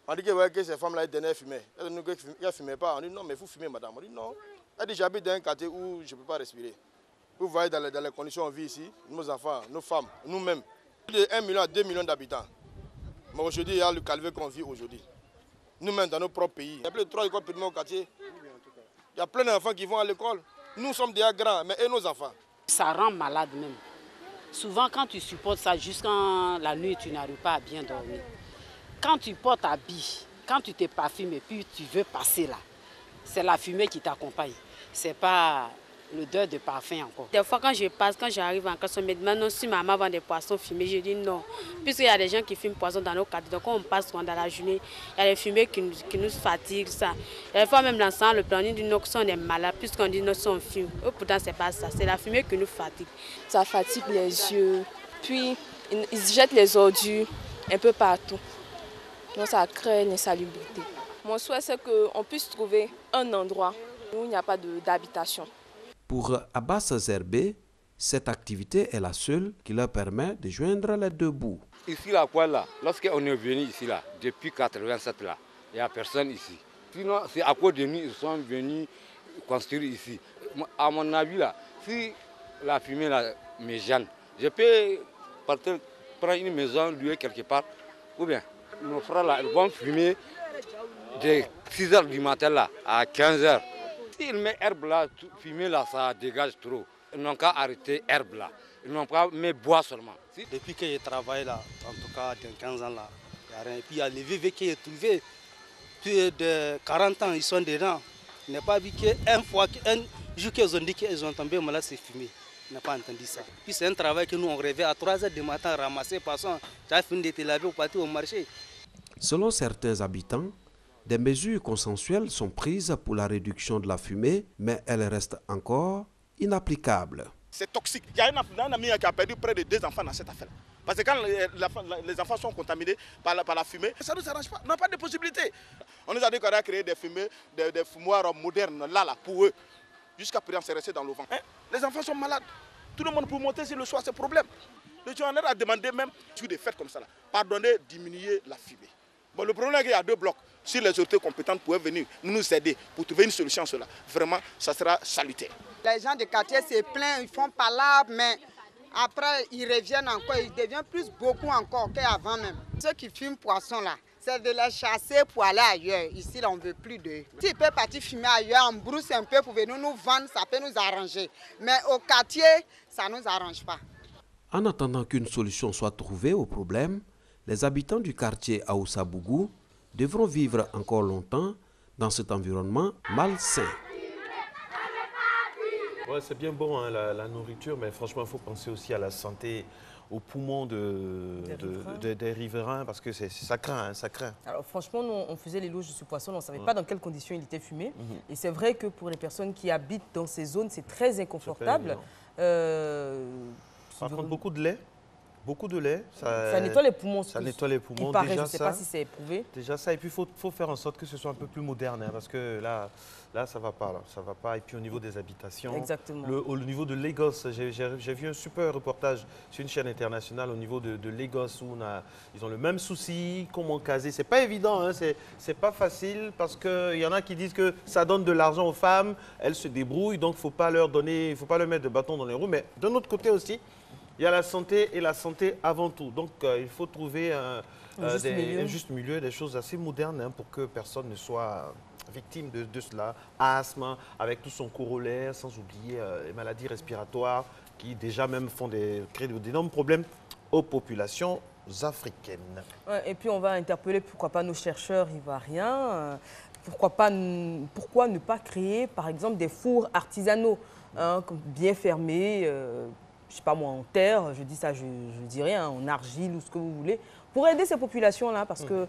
on dit que, ouais, que ces femmes-là, elles fumaient. Elles ne fumaient pas. On dit non, mais vous fumez, madame. On dit non. Elle dit j'habite dans un quartier où je ne peux pas respirer. Vous voyez dans les conditions où on vit ici, nos enfants, nos femmes, nous-mêmes. Plus de 1 million à 2 millions d'habitants. Mais aujourd'hui, il y a le calvaire qu'on vit aujourd'hui. Nous-mêmes, dans nos propres pays. Il y a plus de 3 écoles primaires au quartier. Il y a plein d'enfants qui vont à l'école. Nous sommes déjà grands, mais et nos enfants? Ça rend malade même. Souvent, quand tu supportes ça jusqu'à la nuit, tu n'arrives pas à bien dormir. Quand tu portes ta bille, quand tu te parfumes et puis tu veux passer là, c'est la fumée qui t'accompagne. C'est pas l'odeur de parfum encore. Des fois, quand je passe, quand j'arrive en classe, on me demande non, si maman vend des poissons fumés. Je dis non. Puisqu'il y a des gens qui fument poisson dans nos quartiers. Donc, quand on passe dans la journée, il y a des fumées qui nous fatiguent. Ça. Et des fois, même l'ensemble, le plan, on dit non, on est malade, puisqu'on dit non, on fume. Oh, pourtant, c'est pas ça. C'est la fumée qui nous fatigue. Ça fatigue les yeux. Puis, ils jettent les ordures un peu partout. Donc, ça crée une insalubrité. Mon souhait, c'est qu'on puisse trouver un endroit où il n'y a pas d'habitation. Pour Abbas Zerbé, cette activité est la seule qui leur permet de joindre les deux bouts. Ici, là, lorsqu'on est venu ici, là, depuis 1987, là, il n'y a personne ici. Sinon, c'est à cause de nous, ils sont venus construire ici. À mon avis, là, si la fumée là, me gêne, je peux partir, prendre une maison, louer quelque part, ou bien nos frères là, ils vont fumer de 6 h du matin là, à 15 h. S'ils mettent herbe là, fumer là, ça dégage trop. Ils n'ont qu'à arrêter herbe là. Ils n'ont pas mis bois seulement. Depuis que je travaille là, en tout cas dans 15 ans là, il n'y a rien. Et puis il y a les VV qui est trouvé. Plus de 40 ans, ils sont dedans. Il n'a pas vu qu'un jour qu'ils ont dit qu'ils ont tombé malade, c'est fumé. Il n'a pas entendu ça. Puis c'est un travail que nous on rêvait à 3 h du matin, ramasser poisson. J'avais fini de te laver au parti au marché. Selon certains habitants, des mesures consensuelles sont prises pour la réduction de la fumée, mais elles restent encore inapplicables. C'est toxique. Il y a un ami qui a perdu près de 2 enfants dans cette affaire. Parce que quand les enfants sont contaminés par la fumée, ça ne nous arrange pas. On n'a pas de possibilité. On nous a dit qu'on a créé des fumées, des fumoirs modernes là, pour eux. Jusqu'à présent, c'est resté dans le vent. Hein? Les enfants sont malades. Tout le monde pour monter sur le soir, c'est problème. Le journal a demandé même, sur des fêtes comme ça, là, pardonnez, diminuer la fumée. Bon, le problème est qu'il y a 2 blocs. Si les autorités compétentes pouvaient venir nous aider pour trouver une solution à cela, vraiment, ça sera salutaire. Les gens du quartier se plaignent, ils font palabre, mais après, ils reviennent encore, ils deviennent beaucoup encore qu'avant même. Ceux qui fument poisson là, c'est de les chasser pour aller ailleurs. Ici, là, on ne veut plus d'eux. S'ils peuvent partir fumer ailleurs, on brousse un peu pour venir nous vendre, ça peut nous arranger. Mais au quartier, ça ne nous arrange pas. En attendant qu'une solution soit trouvée au problème, les habitants du quartier Aoussabougou devront vivre encore longtemps dans cet environnement malsain. Ouais, c'est bien bon hein, la nourriture, mais franchement, il faut penser aussi à la santé, aux poumons des riverains, parce que ça craint, hein, ça craint. Alors franchement, nous, on faisait l'éloge de ce poisson, on ne savait pas dans quelles conditions il était fumé. Et c'est vrai que pour les personnes qui habitent dans ces zones, c'est très inconfortable. Par contre, beaucoup de lait. Beaucoup de lait. Ça nettoie les poumons. Ça nettoie les poumons. Il paraît, déjà, je ne sais pas si c'est éprouvé. Déjà ça, et puis il faut faire en sorte que ce soit un peu plus moderne, hein, parce que là ça ne va pas. Là, ça va pas. Et puis au niveau des habitations, exactement. Au niveau de Lagos, j'ai vu un super reportage sur une chaîne internationale au niveau de Lagos où ils ont le même souci, comment caser. Ce n'est pas évident, hein, c'est pas facile, parce qu'il y en a qui disent que ça donne de l'argent aux femmes, elles se débrouillent, donc il ne faut pas leur mettre de bâton dans les roues. Mais d'un autre côté aussi, il y a la santé et la santé avant tout. Donc, il faut trouver un juste milieu, des choses assez modernes hein, pour que personne ne soit victime de cela. Asthme, avec tout son corollaire, sans oublier les maladies respiratoires qui déjà même créent d'énormes problèmes aux populations africaines. Ouais, et puis, on va interpeller, pourquoi pas, nos chercheurs ivoiriens. Pourquoi ne pas créer, par exemple, des fours artisanaux hein, bien fermés, je ne sais pas moi, en terre, je dis ça, je dis rien, en argile ou ce que vous voulez, pour aider ces populations-là. Parce que,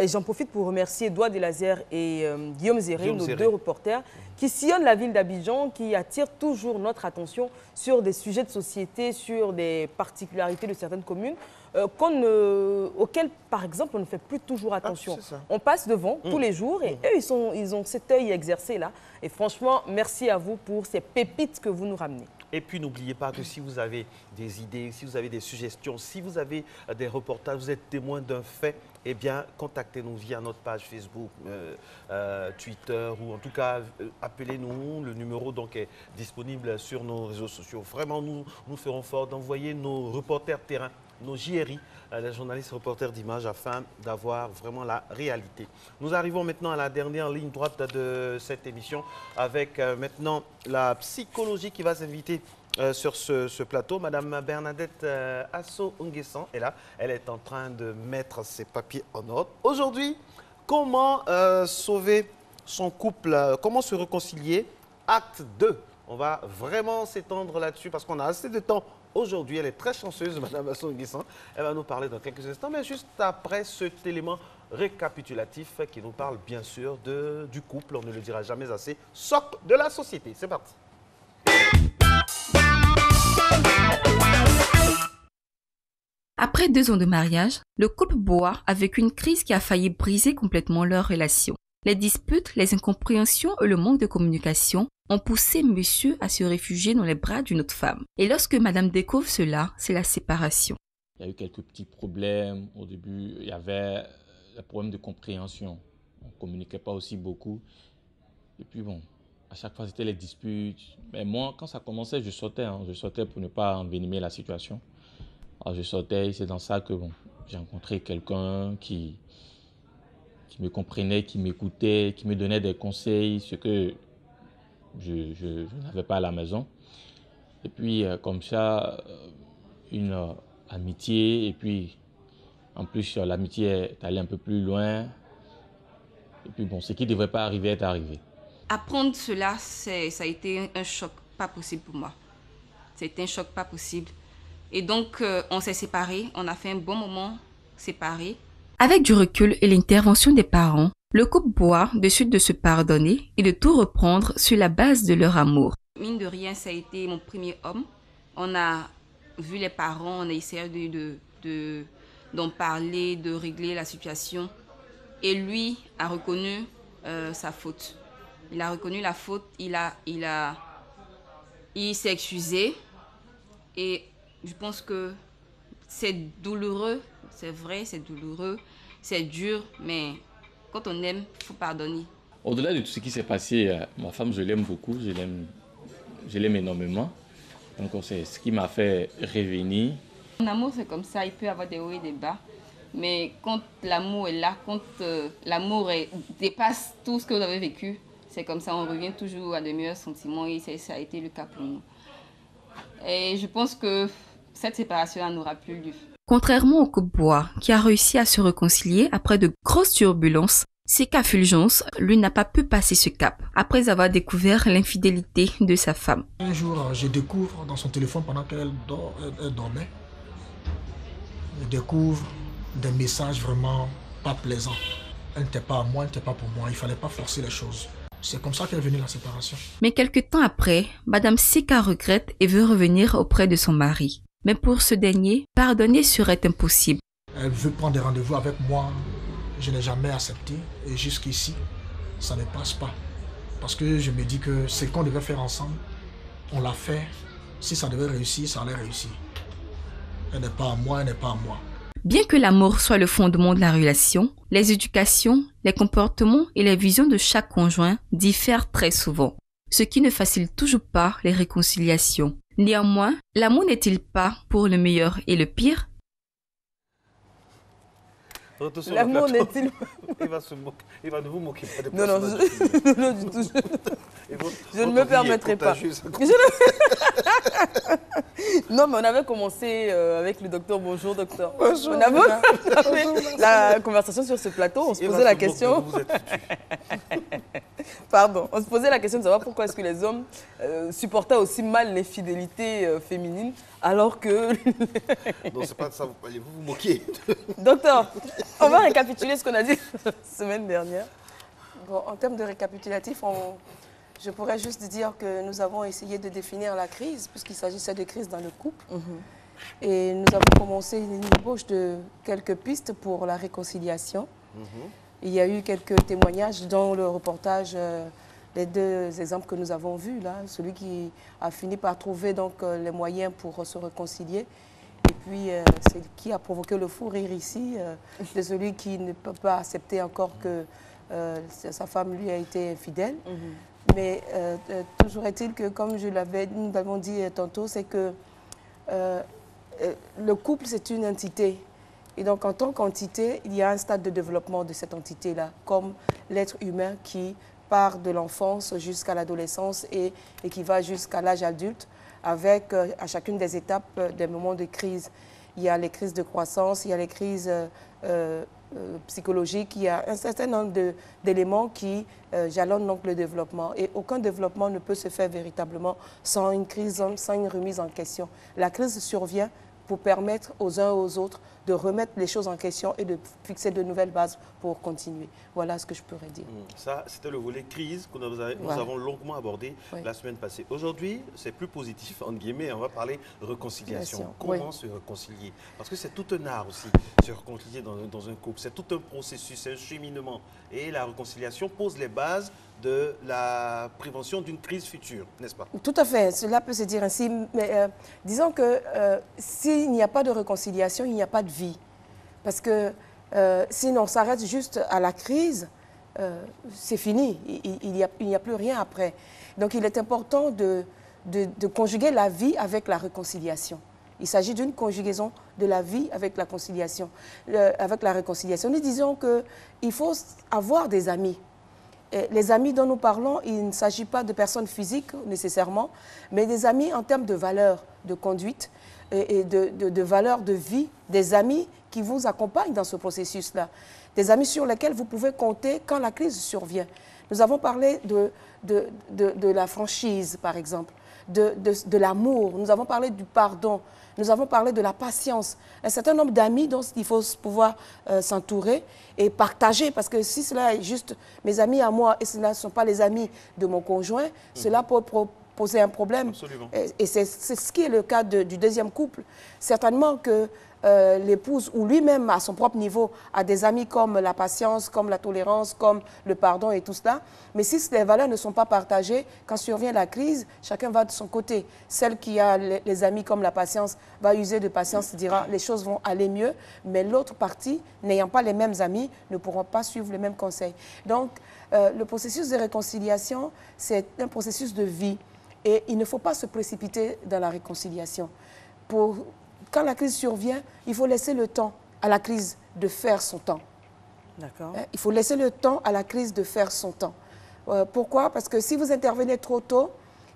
et j'en profite pour remercier Edouard Delazière et Guillaume Zéré, nos 2 reporters, qui sillonnent la ville d'Abidjan, qui attirent toujours notre attention sur des sujets de société, sur des particularités de certaines communes. auxquels, par exemple, on ne fait plus toujours attention. Ça. On passe devant tous les jours et eux, ils ont cet œil exercé là. Et franchement, merci à vous pour ces pépites que vous nous ramenez. Et puis, n'oubliez pas que si vous avez des idées, si vous avez des suggestions, si vous avez des reportages, vous êtes témoin d'un fait, eh bien, contactez-nous via notre page Facebook, Twitter ou en tout cas, appelez-nous. Le numéro donc est disponible sur nos réseaux sociaux. Vraiment, nous ferons fort d'envoyer nos reporters terrain, nos JRI, les journalistes reporters d'images, afin d'avoir vraiment la réalité. Nous arrivons maintenant à la dernière ligne droite de cette émission avec maintenant la psychologie qui va s'inviter sur ce plateau. Madame Bernadette Asso-Nguessan est là. Elle est en train de mettre ses papiers en ordre. Aujourd'hui, comment sauver son couple, comment se réconcilier? Acte 2. On va vraiment s'étendre là-dessus parce qu'on a assez de temps. Aujourd'hui, elle est très chanceuse, Madame Asso-Nguessan. Elle va nous parler dans quelques instants, mais juste après cet élément récapitulatif qui nous parle bien sûr du couple, on ne le dira jamais assez, socle de la société. C'est parti. Après 2 ans de mariage, le couple Bois a vécu une crise qui a failli briser complètement leur relation. Les disputes, les incompréhensions et le manque de communication ont poussé monsieur à se réfugier dans les bras d'une autre femme. Et lorsque madame découvre cela, c'est la séparation. Il y a eu quelques petits problèmes. Au début, il y avait le problème de compréhension. On ne communiquait pas aussi beaucoup. Et puis bon, à chaque fois, c'était les disputes. Mais moi, quand ça commençait, je sortais. Je sortais pour ne pas envenimer la situation. Alors je sortais, c'est dans ça que bon, j'ai rencontré quelqu'un qui me comprenait, qui m'écoutait, qui me donnait des conseils, ce que je n'avais pas à la maison. Et puis, comme ça, une amitié. Et puis, en plus, l'amitié est allée un peu plus loin. Et puis, bon, ce qui ne devrait pas arriver est arrivé. Apprendre cela, ça a été un choc pas possible pour moi. C'était un choc pas possible. Et donc, on s'est séparés. On a fait un bon moment séparés. Avec du recul et l'intervention des parents, le couple Bois décide de se pardonner et de tout reprendre sur la base de leur amour. Mine de rien, ça a été mon premier homme. On a vu les parents, on a essayé d'en parler, de régler la situation. Et lui a reconnu sa faute. Il a reconnu la faute, il s'est excusé. Et je pense que c'est douloureux, c'est vrai, c'est douloureux, c'est dur, mais quand on aime, il faut pardonner. Au-delà de tout ce qui s'est passé, ma femme, je l'aime beaucoup, je l'aime énormément. Donc c'est ce qui m'a fait revenir. En amour, c'est comme ça, il peut y avoir des hauts et des bas. Mais quand l'amour est là, quand l'amour dépasse tout ce que vous avez vécu, c'est comme ça, on revient toujours à de meilleurs sentiments et ça a été le cas pour nous. Et je pense que cette séparation n'aura plus lieu. Contrairement au couple Bois, qui a réussi à se réconcilier après de grosses turbulences, Seka Fulgence, lui, n'a pas pu passer ce cap, après avoir découvert l'infidélité de sa femme. Un jour, je découvre dans son téléphone, pendant qu'elle dormait, je découvre des messages vraiment pas plaisants. Elle n'était pas à moi, elle n'était pas pour moi, il ne fallait pas forcer les choses. C'est comme ça qu'est venue la séparation. Mais quelque temps après, Madame Seka regrette et veut revenir auprès de son mari. Mais pour ce dernier, pardonner serait impossible. Elle veut prendre des rendez-vous avec moi. Je n'ai jamais accepté. Et jusqu'ici, ça ne passe pas. Parce que je me dis que ce qu'on devait faire ensemble, on l'a fait. Si ça devait réussir, ça allait réussir. Elle n'est pas à moi, elle n'est pas à moi. Bien que l'amour soit le fondement de la relation, les éducations, les comportements et les visions de chaque conjoint diffèrent très souvent, ce qui ne facilite toujours pas les réconciliations. Néanmoins, l'amour n'est-il pas pour le meilleur et le pire? L'amour n'est-il pas... Il va se moquer. Il va vous moquer. Non, non, non, du tout. Je ne me permettrai pas. Non, mais on avait commencé avec le docteur. Bonjour, docteur. Bonjour. On avait la conversation sur ce plateau. On se posait la question. Pardon. On se posait la question de savoir pourquoi est-ce que les hommes supportaient aussi mal les fidélités féminines, alors que... Non, c'est pas de ça, vous vous moquez. Docteur, on va récapituler ce qu'on a dit la semaine dernière. Bon, en termes de récapitulatif, je pourrais juste dire que nous avons essayé de définir la crise, puisqu'il s'agissait de crise dans le couple. Et nous avons commencé une ébauche de quelques pistes pour la réconciliation. Il y a eu quelques témoignages dans le reportage, les deux exemples que nous avons vus, là, celui qui a fini par trouver donc, les moyens pour se réconcilier. Et puis, c'est qui a provoqué le fou rire ici, de celui qui ne peut pas accepter encore que sa femme lui a été infidèle. Mais toujours est-il que, comme nous l'avons dit tantôt, c'est que le couple, c'est une entité. Et donc, en tant qu'entité, il y a un stade de développement de cette entité-là, comme l'être humain qui part de l'enfance jusqu'à l'adolescence et qui va jusqu'à l'âge adulte, avec à chacune des étapes des moments de crise. Il y a les crises de croissance, il y a les crises psychologiques, il y a un certain nombre d'éléments qui jalonnent donc le développement. Et aucun développement ne peut se faire véritablement sans une crise, sans une remise en question. La crise survient pour permettre aux uns et aux autres de remettre les choses en question et de fixer de nouvelles bases pour continuer. Voilà ce que je pourrais dire. Ça, c'était le volet crise que nous avons longuement abordé la semaine passée. Aujourd'hui, c'est plus positif, entre guillemets, on va parler réconciliation. Comment se réconcilier? Parce que c'est tout un art aussi, se réconcilier dans un couple. C'est tout un processus, c'est un cheminement. Et la réconciliation pose les bases de la prévention d'une crise future, n'est-ce pas? Tout à fait, cela peut se dire ainsi, mais disons que s'il n'y a pas de réconciliation, il n'y a pas de vie. Parce que si on s'arrête juste à la crise, c'est fini, il n'y a plus rien après. Donc il est important de conjuguer la vie avec la réconciliation. Il s'agit d'une conjugaison de la vie avec la réconciliation. Nous disons qu'il faut avoir des amis. Et les amis dont nous parlons, il ne s'agit pas de personnes physiques nécessairement, mais des amis en termes de valeurs, de conduite et de valeurs de vie, des amis qui vous accompagnent dans ce processus-là, des amis sur lesquels vous pouvez compter quand la crise survient. Nous avons parlé de la franchise, par exemple, de l'amour, nous avons parlé du pardon, nous avons parlé de la patience. Un certain nombre d'amis dont il faut pouvoir s'entourer et partager, parce que si cela est juste mes amis à moi et cela ne sont pas les amis de mon conjoint, cela peut poser un problème. Absolument. Et c'est ce qui est le cas du deuxième couple. Certainement que l'épouse ou lui-même à son propre niveau a des amis comme la patience, comme la tolérance, comme le pardon et tout cela. Mais si les valeurs ne sont pas partagées, quand survient la crise, chacun va de son côté. Celle qui a les amis comme la patience va user de patience, dira les choses vont aller mieux, mais l'autre partie, n'ayant pas les mêmes amis, ne pourront pas suivre les mêmes conseils. Donc, le processus de réconciliation, c'est un processus de vie. Et il ne faut pas se précipiter dans la réconciliation. Quand la crise survient, il faut laisser le temps à la crise de faire son temps. D'accord. Il faut laisser le temps à la crise de faire son temps. Pourquoi? Parce que si vous intervenez trop tôt,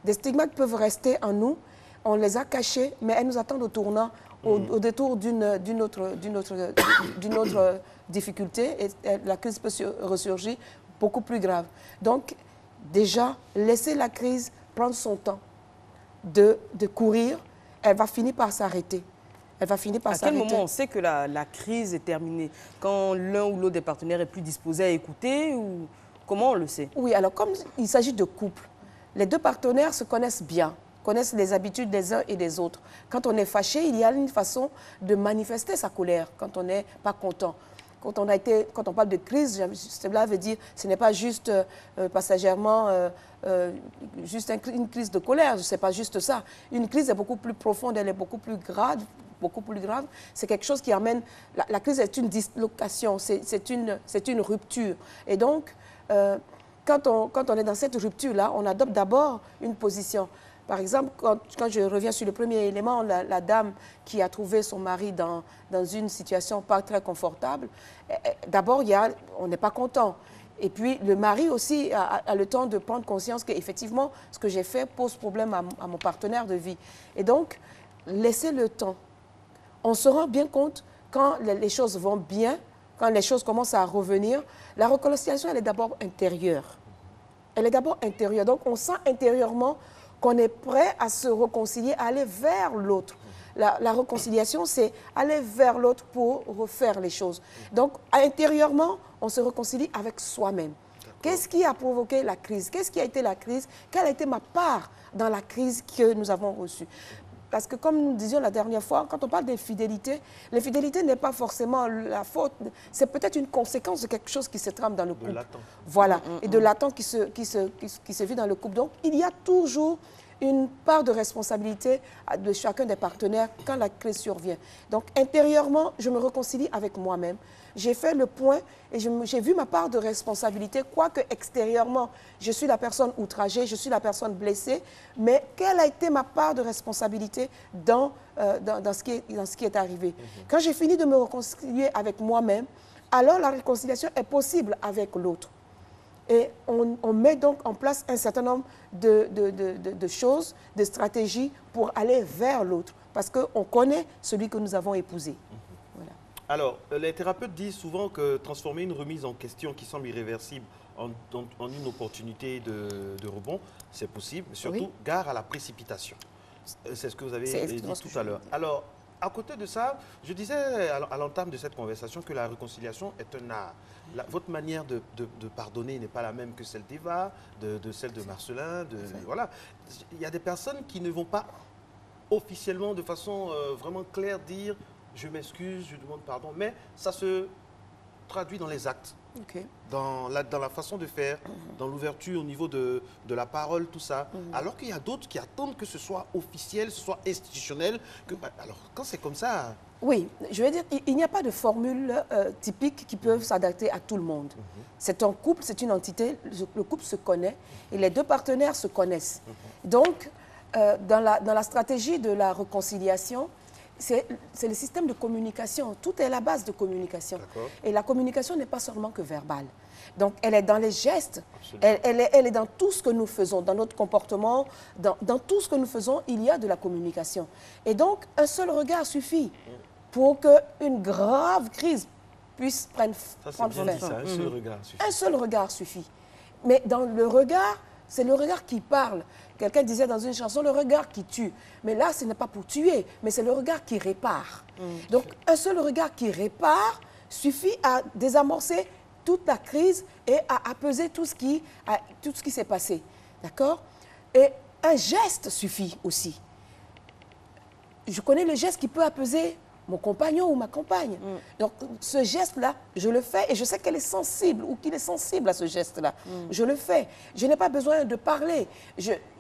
des stigmates peuvent rester en nous. On les a cachés, mais elles nous attendent au tournant, au détour d'une autre difficulté. Et la crise peut ressurgir beaucoup plus grave. Donc, déjà, laisser la crise prendre son temps de courir, elle va finir par s'arrêter. Elle va finir par s'arrêter. À quel moment on sait que la crise est terminée? Quand l'un ou l'autre des partenaires est plus disposé à écouter ou comment on le sait? Oui, alors comme il s'agit de couple, les deux partenaires se connaissent bien, connaissent les habitudes des uns et des autres. Quand on est fâché, il y a une façon de manifester sa colère quand on n'est pas content. Quand on parle de crise, cela veut dire que ce n'est pas juste passagèrement juste une crise de colère, ce n'est pas juste ça. Une crise est beaucoup plus profonde, elle est beaucoup plus grave. C'est quelque chose qui amène... La crise est une dislocation, c'est une rupture. Et donc, quand on est dans cette rupture-là, on adopte d'abord une position. Par exemple, quand je reviens sur le premier élément, la dame qui a trouvé son mari dans une situation pas très confortable, d'abord, on n'est pas content. Et puis, le mari aussi a le temps de prendre conscience qu'effectivement, ce que j'ai fait pose problème à mon partenaire de vie. Et donc, laissez le temps. On se rend bien compte quand les choses vont bien, quand les choses commencent à revenir. La réconciliation, elle est d'abord intérieure. Elle est d'abord intérieure. Donc, on sent intérieurement qu'on est prêt à se réconcilier, à aller vers l'autre. La réconciliation, c'est aller vers l'autre pour refaire les choses. Donc, intérieurement, on se réconcilie avec soi-même. Qu'est-ce qui a provoqué la crise? Qu'est-ce qui a été la crise? Quelle a été ma part dans la crise que nous avons reçue? parce que comme nous disions la dernière fois, quand on parle d'infidélité, l'infidélité n'est pas forcément la faute, c'est peut-être une conséquence de quelque chose qui se trame dans le couple. Voilà, et de l'attente qui se vit dans le couple. Donc, il y a toujours une part de responsabilité de chacun des partenaires quand la crise survient. Donc, intérieurement, je me réconcilie avec moi-même. J'ai fait le point et j'ai vu ma part de responsabilité, quoique extérieurement, je suis la personne outragée, je suis la personne blessée, mais quelle a été ma part de responsabilité dans ce qui est arrivé? Quand j'ai fini de me réconcilier avec moi-même, alors la réconciliation est possible avec l'autre. Et on met donc en place un certain nombre de choses, de stratégies pour aller vers l'autre, parce qu'on connaît celui que nous avons épousé. Alors, les thérapeutes disent souvent que transformer une remise en question qui semble irréversible en une opportunité de rebond, c'est possible, mais surtout, gare à la précipitation. C'est ce que vous avez dit tout à l'heure. Alors, à côté de ça, je disais à l'entame de cette conversation que la réconciliation est un art. Votre manière de pardonner n'est pas la même que celle d'Eva, de celle de Marcelin. Voilà. Il y a des personnes qui ne vont pas officiellement, de façon vraiment claire, dire « je m'excuse, je demande pardon », mais ça se traduit dans les actes, dans la façon de faire, dans l'ouverture au niveau de la parole, tout ça. Alors qu'il y a d'autres qui attendent que ce soit officiel, que ce soit institutionnel. Alors, quand c'est comme ça... Oui, je veux dire, il n'y a pas de formule typique qui peuvent s'adapter à tout le monde. C'est un couple, c'est une entité, le couple se connaît et les deux partenaires se connaissent. Donc, dans la stratégie de la réconciliation, c'est le système de communication. Tout est la base de communication. Et la communication n'est pas seulement que verbale. Donc, elle est dans les gestes, elle est dans tout ce que nous faisons, dans notre comportement, dans tout ce que nous faisons, il y a de la communication. Et donc, un seul regard suffit pour qu'une grave crise puisse prendre fin. Un seul regard suffit. Un seul regard suffit. Mais dans le regard, c'est le regard qui parle. Quelqu'un disait dans une chanson, le regard qui tue. Mais là, ce n'est pas pour tuer, mais c'est le regard qui répare. Donc, un seul regard qui répare suffit à désamorcer toute la crise et à apaiser tout ce qui s'est passé. D'accord? Et un geste suffit aussi. Je connais le geste qui peut apaiser mon compagnon ou ma compagne. Donc, ce geste-là, je le fais et je sais qu'elle est sensible ou qu'il est sensible à ce geste-là. Je le fais. Je n'ai pas besoin de parler.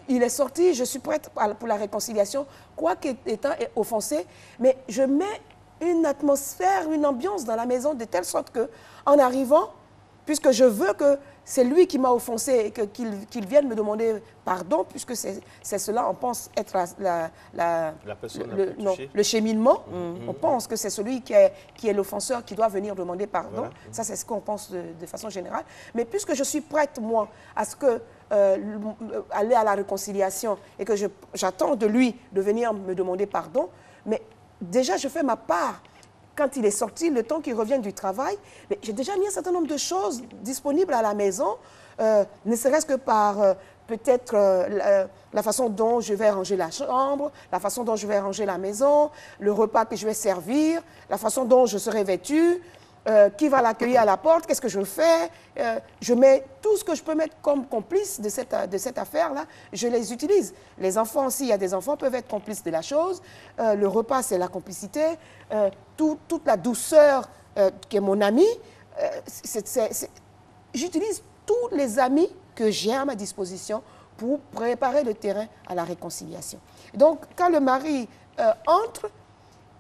Il est sorti, je suis prête pour la réconciliation, quoi qu'étant offensé, mais je mets une atmosphère, une ambiance dans la maison de telle sorte qu'en arrivant, puisque je veux que c'est lui qui m'a offensé et qu'il vienne me demander pardon, puisque c'est cela, on pense être le cheminement. On pense que c'est celui qui est l'offenseur qui doit venir demander pardon. Voilà. Ça, c'est ce qu'on pense de façon générale. Mais puisque je suis prête, moi, à ce que aller à la réconciliation et que j'attends de lui de venir me demander pardon, mais déjà, je fais ma part. Quand il est sorti, le temps qu'il revienne du travail, j'ai déjà mis un certain nombre de choses disponibles à la maison, ne serait-ce que par peut-être la façon dont je vais ranger la chambre, la façon dont je vais ranger la maison, le repas que je vais servir, la façon dont je serai vêtue, qui va l'accueillir à la porte, qu'est-ce que je fais, je mets tout ce que je peux mettre comme complice de cette affaire-là, je les utilise. Les enfants, s'il y a des enfants, peuvent être complices de la chose. Le repas, c'est la complicité. Toute la douceur qui est mon ami, j'utilise tous les amis que j'ai à ma disposition pour préparer le terrain à la réconciliation. Donc, quand le mari entre,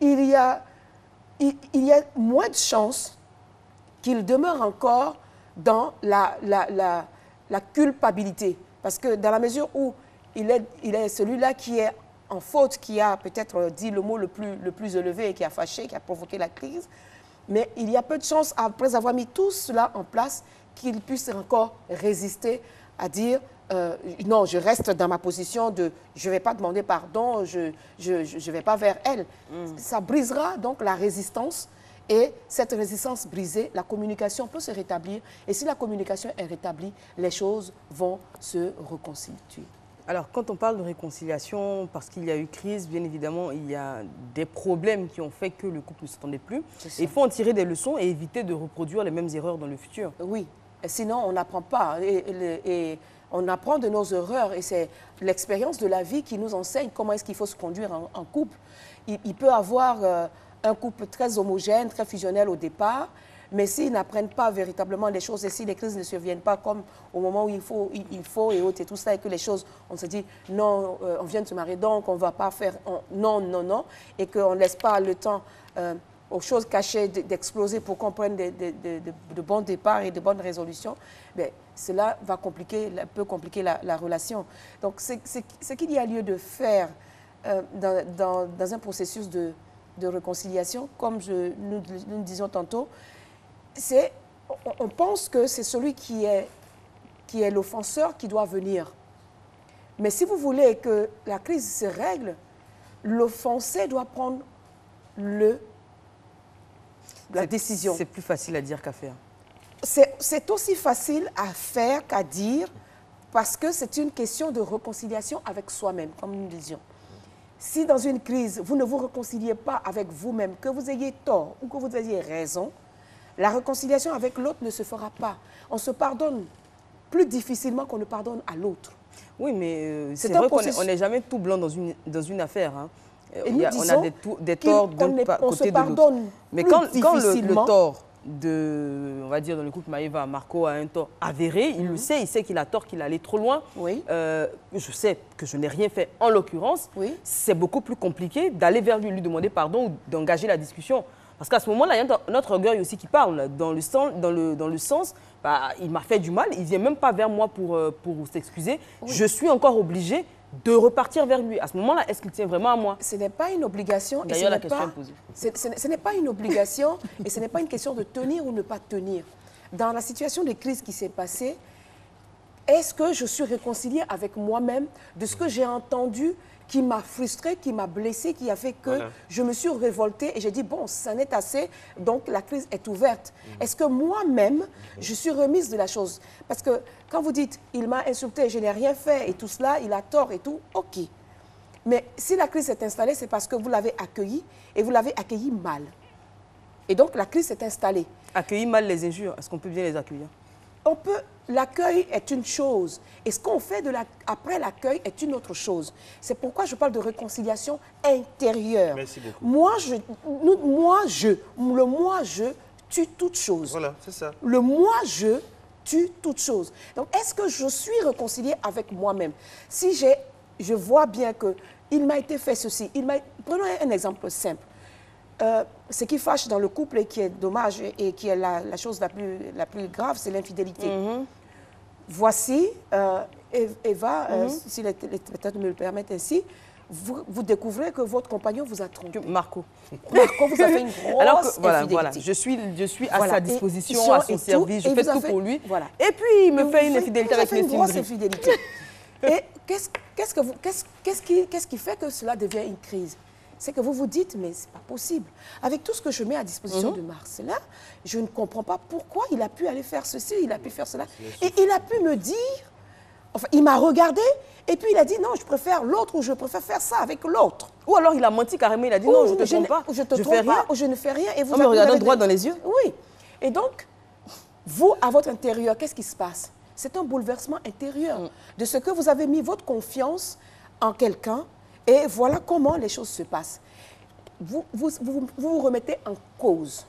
il y a moins de chances qu'il demeure encore dans la culpabilité. Parce que dans la mesure où il est celui-là qui est en faute, qui a peut-être dit le mot le plus élevé et qui a fâché, qui a provoqué la crise, mais il y a peu de chances, après avoir mis tout cela en place, qu'il puisse encore résister à dire non, je reste dans ma position de je ne vais pas demander pardon, je ne vais pas vers elle. Ça brisera donc la résistance et cette résistance brisée, la communication peut se rétablir et si la communication est rétablie, les choses vont se reconstituer. Alors, quand on parle de réconciliation, parce qu'il y a eu crise, bien évidemment, il y a des problèmes qui ont fait que le couple ne s'entendait plus. Il faut en tirer des leçons et éviter de reproduire les mêmes erreurs dans le futur. Oui, sinon on n'apprend pas. Et On apprend de nos erreurs et c'est l'expérience de la vie qui nous enseigne comment est-ce qu'il faut se conduire en couple. Il peut avoir un couple très homogène, très fusionnel au départ, mais s'ils n'apprennent pas véritablement les choses et si les crises ne surviennent pas comme au moment où il faut et autres et tout ça, et que les choses, on se dit non, on vient de se marier, donc on ne va pas faire non, non, non, et qu'on ne laisse pas le temps aux choses cachées d'exploser pour qu'on prenne de bons départs et de bonnes résolutions, mais cela peut compliquer la relation. Donc, ce qu'il y a lieu de faire dans un processus de réconciliation, comme nous disions tantôt, on pense que c'est celui qui est l'offenseur qui doit venir. Mais si vous voulez que la crise se règle, l'offensé doit prendre la décision. C'est plus facile à dire qu'à faire. C'est aussi facile à faire qu'à dire parce que c'est une question de réconciliation avec soi-même, comme nous disions. Si dans une crise, vous ne vous réconciliez pas avec vous-même, que vous ayez tort ou que vous ayez raison, la réconciliation avec l'autre ne se fera pas. On se pardonne plus difficilement qu'on ne pardonne à l'autre. Oui, mais c'est vrai qu'on n'est jamais tout blanc dans une affaire. Hein. Et nous disons on a des torts d'un côté de l'autre. Mais quand le tort on va dire dans le couple Maëva, Marco a un tort avéré, il le sait, il sait qu'il a tort, qu'il est allé trop loin. Oui. Je sais que je n'ai rien fait en l'occurrence. Oui. C'est beaucoup plus compliqué d'aller vers lui demander pardon ou d'engager la discussion. Parce qu'à ce moment-là, il y a notre orgueil aussi qui parle. Dans le sens, il m'a fait du mal, il ne vient même pas vers moi pour s'excuser. Oui. Je suis encore obligée de repartir vers lui. À ce moment-là, est-ce qu'il tient vraiment à moi? Ce n'est pas une obligation. D'ailleurs, la question est posée. Ce n'est pas une obligation et ce n'est pas une question de tenir ou ne pas tenir. Dans la situation de crise qui s'est passée, est-ce que je suis réconciliée avec moi-même de ce que j'ai entendu qui m'a frustrée, qui m'a blessée, qui a fait que je me suis révoltée et j'ai dit, bon, ça n'est assez, donc la crise est ouverte. Est-ce que moi-même, je suis remise de la chose? Parce que quand vous dites, il m'a insulté, je n'ai rien fait et tout cela, il a tort et tout, ok. Mais si la crise s'est installée, c'est parce que vous l'avez accueilli et vous l'avez accueilli mal. Et donc la crise s'est installée. Accueillir mal les injures, est-ce qu'on peut bien les accueillir? On peut. L'accueil est une chose et ce qu'on fait après l'accueil est une autre chose. C'est pourquoi je parle de réconciliation intérieure. Merci beaucoup. Le moi-je tue toute chose. Voilà, c'est ça. Le moi-je tue toute chose. Donc, est-ce que je suis réconciliée avec moi-même? Si je vois bien qu'il m'a été fait ceci, prenons un exemple simple. Ce qui fâche dans le couple et qui est dommage et qui est la chose la plus grave, c'est l'infidélité. Voici, Eva, si les têtes me le permettent ainsi, vous découvrez que votre compagnon vous a trompé. Marco vous a fait une grosse infidélité. Voilà. Je suis à sa disposition, à son service, je fais tout pour lui. Voilà. Et puis, il me fait une infidélité avec les grosse infidélité. Et qu'est-ce qui fait que cela devient une crise? C'est que vous vous dites, mais ce n'est pas possible. Avec tout ce que je mets à disposition de Marcelin, je ne comprends pas pourquoi il a pu aller faire ceci, il a pu faire cela. Et il a pu me dire, enfin, il m'a regardé, et puis il a dit, non, je préfère l'autre ou je préfère faire ça avec l'autre. Ou alors il a menti carrément, il a dit, non, je ne te trompe pas. Je te trompe pas, ou je ne fais rien. Et vous me regardez droit dans les yeux. Oui. Et donc, vous, à votre intérieur, qu'est-ce qui se passe? C'est un bouleversement intérieur de ce que vous avez mis votre confiance en quelqu'un. Et voilà comment les choses se passent. Vous remettez en cause.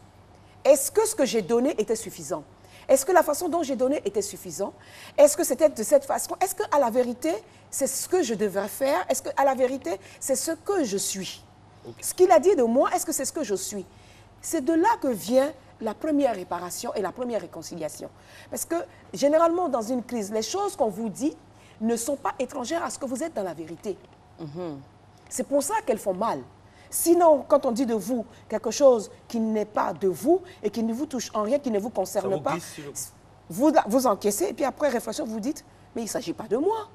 Est-ce que ce que j'ai donné était suffisant? Est-ce que la façon dont j'ai donné était suffisante? Est-ce que c'était de cette façon? Est-ce qu'à la vérité, c'est ce que je devrais faire? Est-ce qu'à la vérité, c'est ce que je suis? Ce qu'il a dit de moi, est-ce que c'est ce que je suis? C'est de là que vient la première réparation et la première réconciliation. Parce que généralement, dans une crise, les choses qu'on vous dit ne sont pas étrangères à ce que vous êtes dans la vérité. C'est pour ça qu'elles font mal. Sinon, quand on dit de vous quelque chose qui n'est pas de vous et qui ne vous touche en rien, qui ne vous concerne pas, vous encaissez et puis après réflexion, vous dites, mais il ne s'agit pas de moi.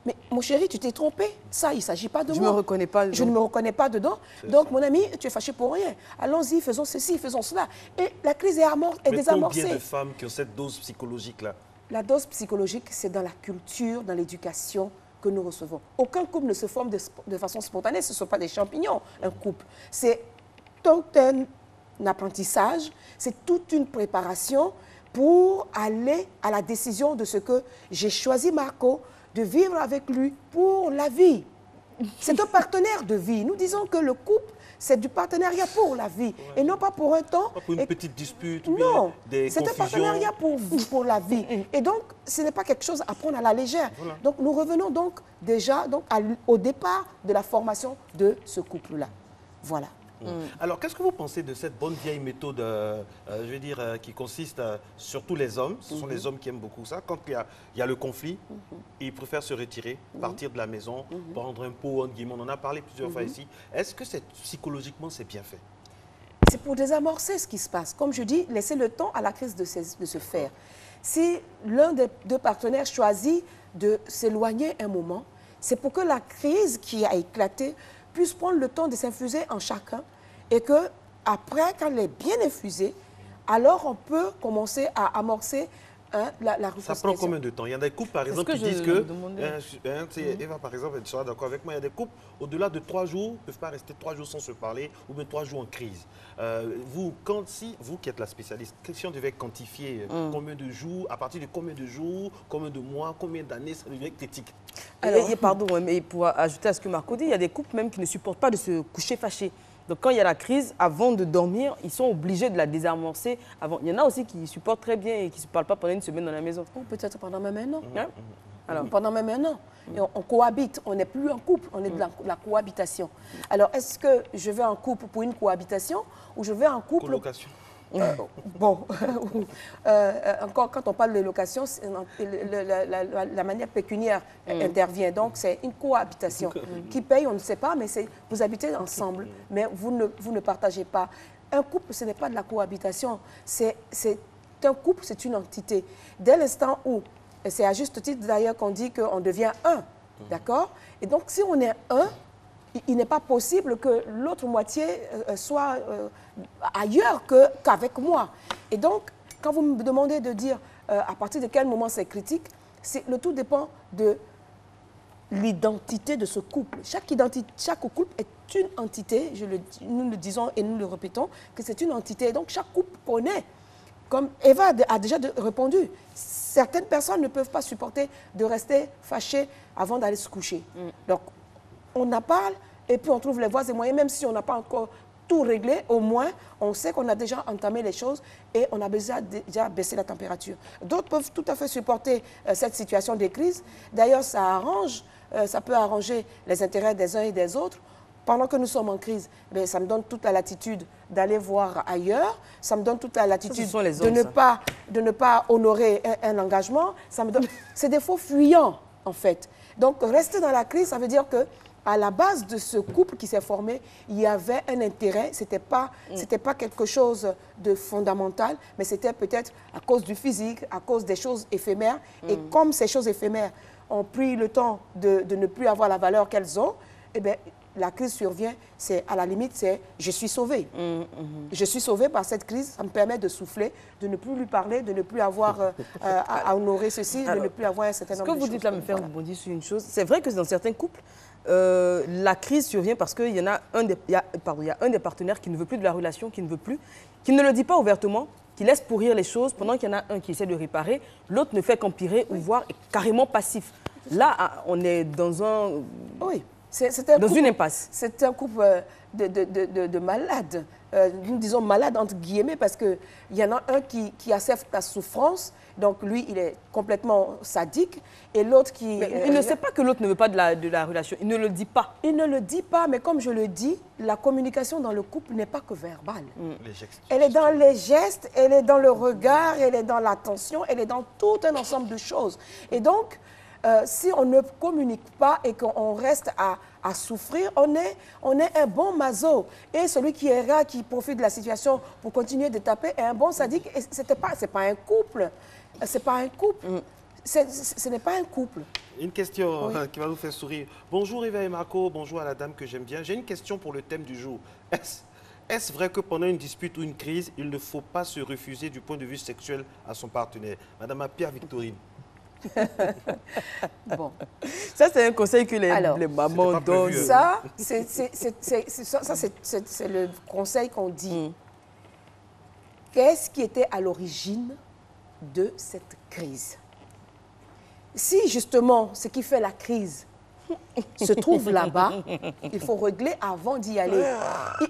Mais mon chéri, tu t'es trompé. Ça, il ne s'agit pas de moi. Je ne me reconnais pas dedans. Je ne me reconnais pas dedans. Donc, mon ami, tu es fâché pour rien. Allons-y, faisons ceci, faisons cela. Et la crise est désamorcée. Combien de femmes qui ont cette dose psychologique-là? La dose psychologique, c'est dans la culture, dans l'éducation que nous recevons. Aucun couple ne se forme de façon spontanée. Ce ne sont pas des champignons, un couple. C'est tout un apprentissage, c'est toute une préparation pour aller à la décision de ce que j'ai choisi Marco, de vivre avec lui pour la vie. C'est un partenaire de vie. Nous disons que le couple, c'est du partenariat pour la vie et non pas pour un temps. Pas pour une petite dispute, non, des c'est un partenariat pour la vie. Et donc, ce n'est pas quelque chose à prendre à la légère. Voilà. Donc, nous revenons donc déjà au départ de la formation de ce couple-là. Voilà. Alors, qu'est-ce que vous pensez de cette bonne vieille méthode, je veux dire, qui consiste surtout les hommes, ce sont les hommes qui aiment beaucoup ça, quand il y a le conflit, ils préfèrent se retirer, partir de la maison, prendre un pot, entre guillemets, on en a parlé plusieurs fois ici. Est-ce que psychologiquement, c'est bien fait? C'est pour désamorcer ce qui se passe. Comme je dis, laisser le temps à la crise de se faire. Si l'un des deux partenaires choisit de s'éloigner un moment, c'est pour que la crise qui a éclaté puisse prendre le temps de s'infuser en chacun et que après, quand elle est bien infusée, alors on peut commencer à amorcer la réconciliation. Ça prend combien de temps? Il y a des couples, par exemple, qui disent que... Eva, par exemple, elle sera d'accord avec moi. Il y a des couples, au-delà de 3 jours, ne peuvent pas rester 3 jours sans se parler ou bien 3 jours en crise. Vous qui êtes la spécialiste, si on devait quantifier combien de jours, à partir de combien de jours, combien de mois, combien d'années, ça devient critique? Alors, pardon, mais pour ajouter à ce que Marco dit, il y a des couples même qui ne supportent pas de se coucher fâchés. Donc quand il y a la crise, avant de dormir, ils sont obligés de la désamorcer. Il y en a aussi qui supportent très bien et qui ne se parlent pas pendant une semaine dans la maison. Ou peut-être pendant même un an. Alors, pendant même un an. Et on cohabite, on n'est plus en couple, on est de la cohabitation. Alors, est-ce que je vais en couple pour une cohabitation ou je vais en couple... Colocation. Encore quand on parle de location, la manière pécuniaire intervient. Donc, c'est une cohabitation. Qui paye, on ne sait pas, mais vous habitez ensemble, mais vous ne partagez pas. Un couple, ce n'est pas de la cohabitation. C'est un couple, c'est une entité. Dès l'instant où, et c'est à juste titre d'ailleurs qu'on dit qu'on devient un, d'accord? Et donc, si on est un, il n'est pas possible que l'autre moitié soit ailleurs qu'avec moi. Et donc, quand vous me demandez de dire à partir de quel moment c'est critique, le tout dépend de l'identité de ce couple. Chaque couple est une entité, nous le disons et nous le répétons, que c'est une entité. Donc, chaque couple connaît. Comme Eva a déjà répondu, certaines personnes ne peuvent pas supporter de rester fâchées avant d'aller se coucher. Donc, on en parle et puis on trouve les voies et moyens, même si on n'a pas encore tout réglé, au moins on sait qu'on a déjà entamé les choses et on a déjà baissé la température. D'autres peuvent tout à fait supporter cette situation de crise. D'ailleurs, ça peut arranger les intérêts des uns et des autres. Pendant que nous sommes en crise, ça me donne toute la latitude d'aller voir ailleurs, ça me donne toute la latitude de ne pas honorer un engagement. C'est des faux fuyants, en fait. Donc, rester dans la crise, ça veut dire que à la base de ce couple qui s'est formé, il y avait un intérêt. C'était pas quelque chose de fondamental, mais c'était peut-être à cause du physique, à cause des choses éphémères. Et comme ces choses éphémères ont pris le temps de ne plus avoir la valeur qu'elles ont, eh bien, la crise survient, à la limite, c'est je suis sauvée. Je suis sauvée par cette crise, ça me permet de souffler, de ne plus lui parler, de ne plus avoir à honorer ceci, de ne plus avoir un certain nombre de choses. Ce que vous dites là me fait rebondir sur une chose. C'est vrai que dans certains couples, la crise survient parce qu'il y a un des partenaires qui ne veut plus de la relation, qui ne le dit pas ouvertement, qui laisse pourrir les choses pendant qu'il y en a un qui essaie de réparer, l'autre ne fait qu'empirer ou voire est carrément passif. Là, on est dans un... Oui. Une impasse. C'est un couple de malades. Nous disons malades entre guillemets parce qu'il y en a un qui accepte la souffrance. Donc lui, il est complètement sadique. Et l'autre qui... il ne sait pas que l'autre ne veut pas de la relation. Il ne le dit pas. Il ne le dit pas, mais comme je le dis, la communication dans le couple n'est pas que verbale. Elle est dans les gestes, elle est dans le regard, elle est dans l'attention, elle est dans tout un ensemble de choses. Et donc... si on ne communique pas et qu'on reste à souffrir, on est un bon maso. Et celui qui est là, qui profite de la situation pour continuer de taper, est un bon sadique. Et c'est pas un couple. C'est pas un couple. Ce n'est pas un couple. Une question qui va nous faire sourire. Bonjour Eva et Marco, bonjour à la dame que j'aime bien. J'ai une question pour le thème du jour. Est-ce vrai que pendant une dispute ou une crise, il ne faut pas se refuser du point de vue sexuel à son partenaire? Madame Pierre-Victorine. Bon. Ça, c'est un conseil que les mamans donnent. Ça, c'est le conseil qu'on dit. Qu'est-ce qui était à l'origine de cette crise. Si justement ce qui fait la crise se trouve là-bas, il faut régler avant d'y aller.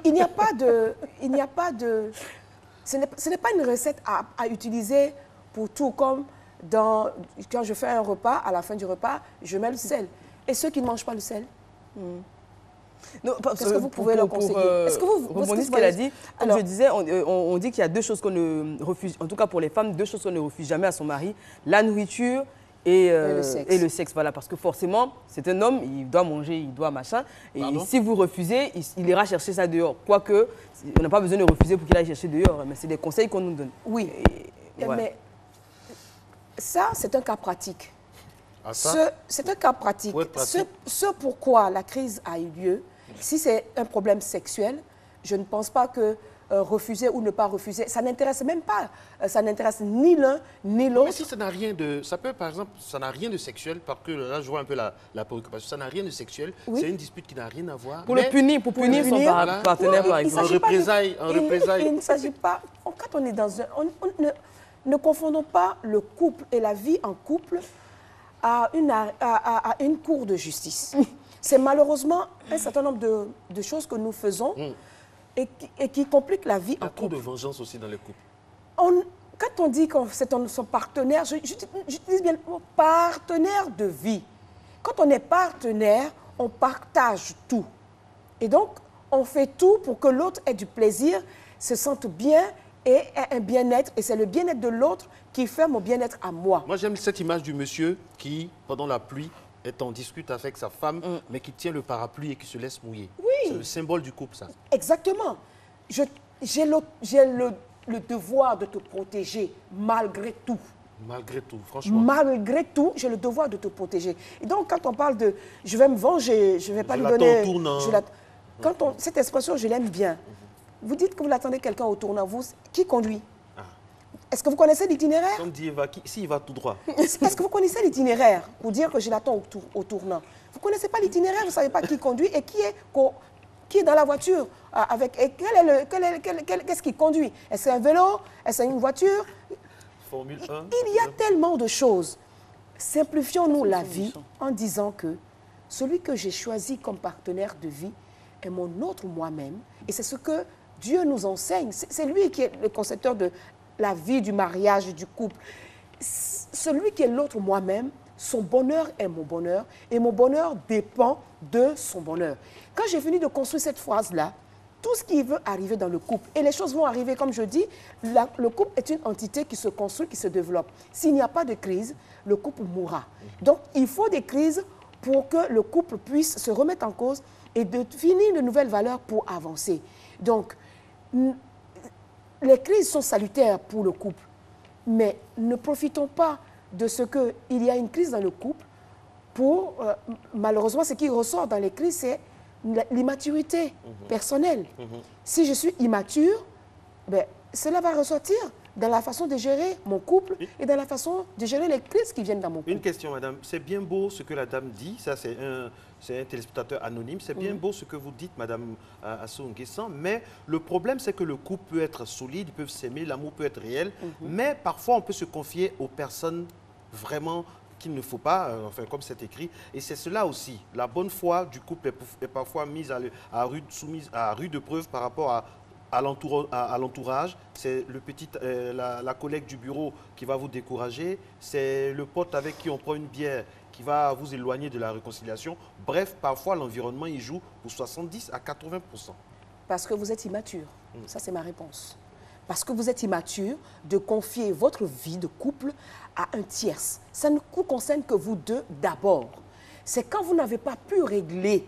Il n'y a pas de... Ce n'est pas une recette à utiliser pour tout, comme quand je fais un repas, à la fin du repas, je mets le sel. Et ceux qui ne mangent pas le sel, Qu'est-ce que vous pouvez leur conseiller? Est-ce que vous rebondissez ce qu'elle a dit? Comme je disais, on dit qu'il y a deux choses qu'on ne refuse, en tout cas pour les femmes, deux choses qu'on ne refuse jamais à son mari, la nourriture et le sexe. Voilà, parce que forcément, c'est un homme, il doit manger, il doit machin. Et si vous refusez, il ira chercher ça dehors. Quoique, on n'a pas besoin de refuser pour qu'il aille chercher dehors, mais c'est des conseils qu'on nous donne. Oui, mais ça, c'est un cas pratique. C'est un cas pratique. Ce pourquoi la crise a eu lieu, si c'est un problème sexuel, je ne pense pas que refuser ou ne pas refuser, ça n'intéresse même pas. Ça n'intéresse ni l'un ni l'autre. Mais si ça n'a rien de... Ça peut, par exemple, ça n'a rien de sexuel, parce que là, je vois un peu la préoccupation. Ça n'a rien de sexuel. Oui. C'est une dispute qui n'a rien à voir. Pour punir son partenaire, par exemple. En représailles. Il ne s'agit pas... Quand on est dans un... Ne confondons pas le couple et la vie en couple à une cour de justice. C'est malheureusement un certain nombre de choses que nous faisons et qui compliquent la vie en couple. Il y a trop de vengeance aussi dans les couples. Quand on dit que c'est son partenaire, j'utilise bien le mot partenaire de vie. Quand on est partenaire, on partage tout. Et donc, on fait tout pour que l'autre ait du plaisir, se sente bien et ait un bien-être. Et c'est le bien-être de l'autre qui fait mon bien-être à moi. Moi, j'aime cette image du monsieur qui, pendant la pluie, discute avec sa femme, mais qui tient le parapluie et qui se laisse mouiller. Oui. C'est le symbole du couple, ça. Exactement. J'ai le devoir de te protéger malgré tout. Malgré tout, franchement. Malgré tout, j'ai le devoir de te protéger. Et donc, quand on parle de « je vais me venger, je ne vais pas lui donner… » Cette expression, je l'aime bien. Vous dites que vous l'attendez quelqu'un au tournant. Qui conduit? Est-ce que vous connaissez l'itinéraire? Comme dit Eva, s'il va tout droit. Est-ce que vous connaissez l'itinéraire pour dire que je l'attends au tournant? Vous ne connaissez pas l'itinéraire, vous ne savez pas qui conduit et qui est dans la voiture. Qu'est-ce qui conduit? Est-ce un vélo? Est-ce une voiture? Formule 1. Il y a tellement de choses. Simplifions-nous la vie en disant que celui que j'ai choisi comme partenaire de vie est mon autre moi-même. Et c'est ce que Dieu nous enseigne. C'est lui qui est le concepteur de la vie, du mariage, du couple. Celui qui est l'autre moi-même, son bonheur est mon bonheur et mon bonheur dépend de son bonheur. Quand j'ai fini de construire cette phrase-là, tout ce qui veut arriver dans le couple, et les choses vont arriver, comme je dis, le couple est une entité qui se construit, qui se développe. S'il n'y a pas de crise, le couple mourra. Donc, il faut des crises pour que le couple puisse se remettre en cause et définir de nouvelles valeurs pour avancer. Donc, les crises sont salutaires pour le couple, mais ne profitons pas de ce qu'il y a une crise dans le couple pour, malheureusement, ce qui ressort dans les crises, c'est l'immaturité personnelle. Si je suis immature, cela va ressortir dans la façon de gérer mon couple et dans la façon de gérer les crises qui viennent dans mon couple. Une question, madame. C'est bien beau ce que la dame dit. Ça, c'est un téléspectateur anonyme. C'est bien beau ce que vous dites, madame Assou Nguessan. Mais le problème, c'est que le couple peut être solide, ils peuvent s'aimer, l'amour peut être réel. Mais parfois, on peut se confier aux personnes vraiment qu'il ne faut pas, enfin, comme c'est écrit. Et c'est cela aussi. La bonne foi du couple est parfois mise soumise à rude preuve par rapport à l'entourage. C'est la collègue du bureau qui va vous décourager. C'est le pote avec qui on prend une bière qui va vous éloigner de la réconciliation. Bref, parfois, l'environnement, il joue pour 70 à 80%. Parce que vous êtes immature. Ça, c'est ma réponse. Parce que vous êtes immature de confier votre vie de couple à un tierce. Ça ne vous concerne que vous deux d'abord. C'est quand vous n'avez pas pu régler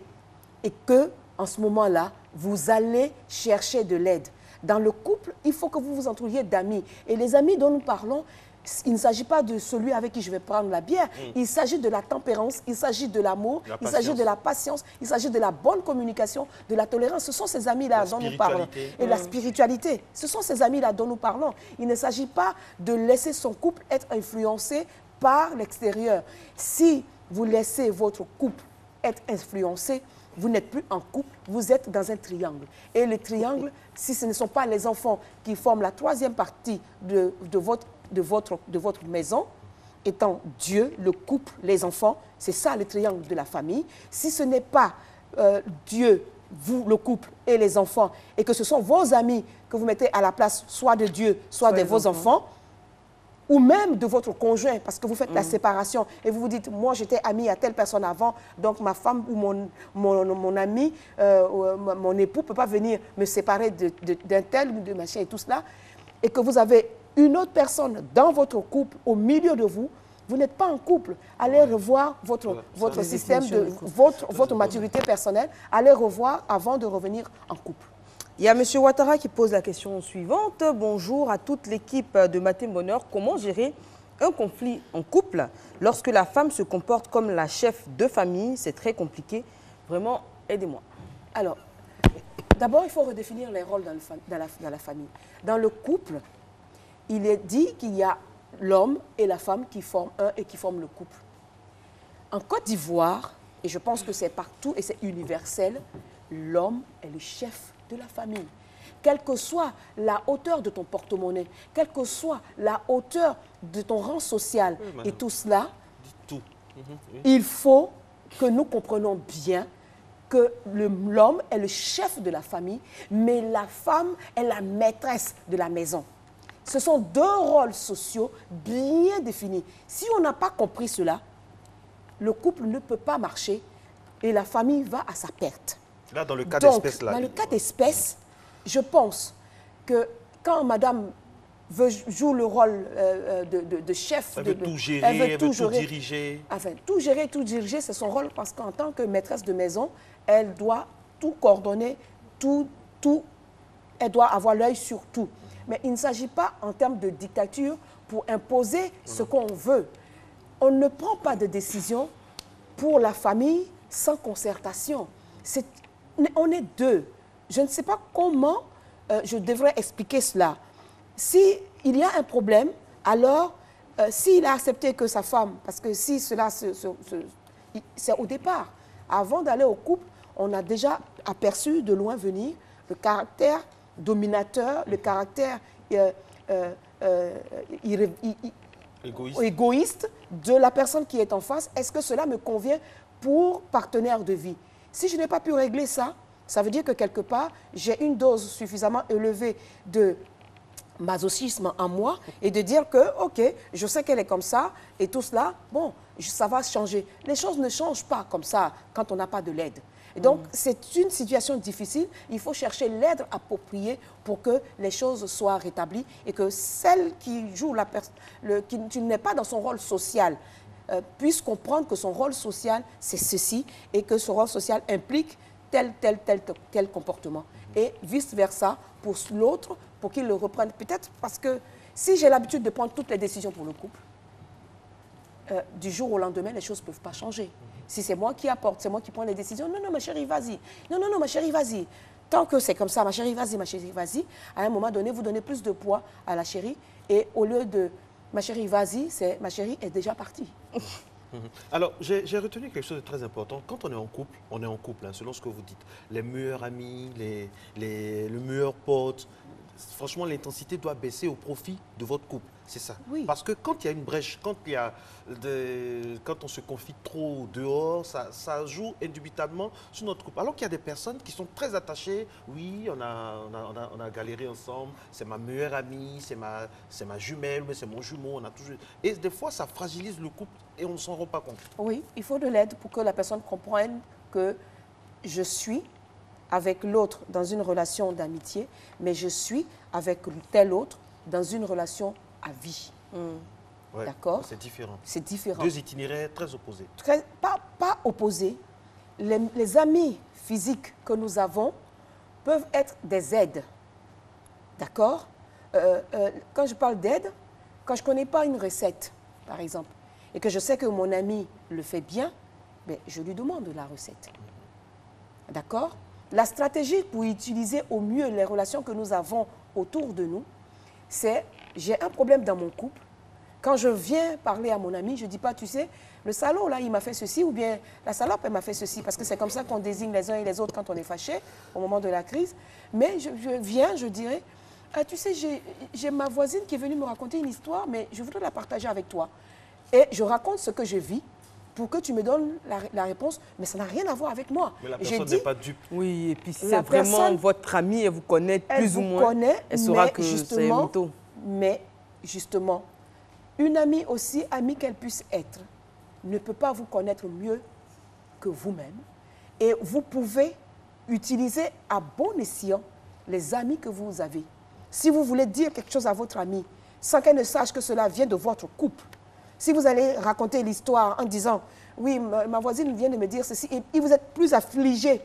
et que, en ce moment-là, vous allez chercher de l'aide. Dans le couple, il faut que vous vous entouriez d'amis. Et les amis dont nous parlons, il ne s'agit pas de celui avec qui je vais prendre la bière. Il s'agit de la tempérance, il s'agit de l'amour, il s'agit de la patience, il s'agit de la bonne communication, de la tolérance. Ce sont ces amis-là dont nous parlons. Et la spiritualité. Ce sont ces amis-là dont nous parlons. Il ne s'agit pas de laisser son couple être influencé par l'extérieur. Si vous laissez votre couple être influencé, vous n'êtes plus en couple, vous êtes dans un triangle. Et le triangle, si ce ne sont pas les enfants qui forment la troisième partie de votre de votre maison, étant Dieu, le couple, les enfants, c'est ça le triangle de la famille. Si ce n'est pas Dieu, vous, le couple et les enfants, et que ce sont vos amis que vous mettez à la place soit de Dieu, soit de vos enfants, ou même de votre conjoint, parce que vous faites la séparation et vous vous dites, moi j'étais amie à telle personne avant, donc ma femme ou mon ami, mon époux ne peut pas venir me séparer d'un tel ou de machin et tout cela, et que vous avez une autre personne dans votre couple, au milieu de vous, vous n'êtes pas en couple. Allez revoir votre système, votre maturité personnelle, allez revoir avant de revenir en couple. Il y a M. Ouattara qui pose la question suivante. Bonjour à toute l'équipe de Matin Bonheur. Comment gérer un conflit en couple lorsque la femme se comporte comme la chef de famille? C'est très compliqué. Vraiment, aidez-moi. Alors, d'abord, il faut redéfinir les rôles dans la famille. Dans le couple, il est dit qu'il y a l'homme et la femme qui forment le couple. En Côte d'Ivoire, et je pense que c'est partout et c'est universel, l'homme est le chef de la famille. Quelle que soit la hauteur de ton porte-monnaie, quelle que soit la hauteur de ton rang social et tout cela, il faut que nous comprenions bien que l'homme est le chef de la famille, mais la femme est la maîtresse de la maison. Ce sont deux rôles sociaux bien définis. Si on n'a pas compris cela, le couple ne peut pas marcher et la famille va à sa perte. Là, dans le cas d'espèce, là. Dans le cas d'espèce, je pense que quand madame joue le rôle de chef, elle veut tout gérer, elle veut tout diriger. Enfin, tout gérer, tout diriger, c'est son rôle parce qu'en tant que maîtresse de maison, elle doit tout coordonner, elle doit avoir l'œil sur tout. Mais il ne s'agit pas en termes de dictature pour imposer ce qu'on veut. On ne prend pas de décision pour la famille sans concertation. On est deux. Je ne sais pas comment je devrais expliquer cela. S'il y a un problème, alors s'il a accepté que sa femme, parce que si cela, c'est au départ, avant d'aller au couple, on a déjà aperçu de loin venir le caractère dominateur, le caractère égoïste de la personne qui est en face. Est-ce que cela me convient pour partenaire de vie? Si je n'ai pas pu régler ça, ça veut dire que quelque part, j'ai une dose suffisamment élevée de masochisme en moi et de dire que, ok, je sais qu'elle est comme ça et tout cela, bon, ça va changer. Les choses ne changent pas comme ça quand on n'a pas de l'aide. Et donc, c'est une situation difficile. Il faut chercher l'aide appropriée pour que les choses soient rétablies et que celle qui joue qui n'est pas dans son rôle social puisse comprendre que son rôle social, c'est ceci et que ce rôle social implique tel comportement. Et vice-versa pour l'autre, pour qu'il le reprenne. Peut-être parce que si j'ai l'habitude de prendre toutes les décisions pour le couple, du jour au lendemain, les choses ne peuvent pas changer. Si c'est moi qui apporte, c'est moi qui prends les décisions, non, non, ma chérie, vas-y. Non, non, non, ma chérie, vas-y. Tant que c'est comme ça, ma chérie, vas-y, à un moment donné, vous donnez plus de poids à la chérie. Et au lieu de ma chérie, vas-y, c'est ma chérie est déjà partie. Alors, j'ai retenu quelque chose de très important. Quand on est en couple, hein, selon ce que vous dites. Les meilleurs amis, le meilleur pote. Franchement, l'intensité doit baisser au profit de votre couple. C'est ça. Oui. Parce que quand il y a une brèche, quand on se confie trop dehors, ça joue indubitablement sur notre couple. Alors qu'il y a des personnes qui sont très attachées. Oui, on a galéré ensemble. C'est ma meilleure amie, c'est ma jumelle, mais c'est mon jumeau. On a toujours... Et des fois, ça fragilise le couple et on ne s'en rend pas compte. Oui, il faut de l'aide pour que la personne comprenne que je suis avec l'autre dans une relation d'amitié, mais je suis avec tel autre dans une relation à vie. Ouais, d'accord? C'est différent. C'est différent. Deux itinéraires très opposés. Pas opposés. Les amis physiques que nous avons peuvent être des aides. D'accord? Quand je parle d'aide, quand je ne connais pas une recette, par exemple, et que je sais que mon ami le fait bien, ben, je lui demande la recette. D'accord? La stratégie pour utiliser au mieux les relations que nous avons autour de nous, c'est j'ai un problème dans mon couple. Quand je viens parler à mon ami, je ne dis pas, tu sais, le salaud, là, il m'a fait ceci, ou bien la salope, elle m'a fait ceci, parce que c'est comme ça qu'on désigne les uns et les autres quand on est fâché, au moment de la crise. Mais je viens, je dirais, Tu sais, j'ai ma voisine qui est venue me raconter une histoire, mais je voudrais la partager avec toi. Et je raconte ce que je vis pour que tu me donnes la réponse, mais ça n'a rien à voir avec moi. Mais la personne n'est pas dupe. Oui, et puis si c'est vraiment votre amie, elle vous connaît plus ou moins, elle saura que c'est un mytho. Mais justement, une amie, aussi amie qu'elle puisse être, ne peut pas vous connaître mieux que vous-même. Et vous pouvez utiliser à bon escient les amis que vous avez. Si vous voulez dire quelque chose à votre amie, sans qu'elle ne sache que cela vient de votre couple, si vous allez raconter l'histoire en disant « Oui, ma voisine vient de me dire ceci » et vous êtes plus affligé,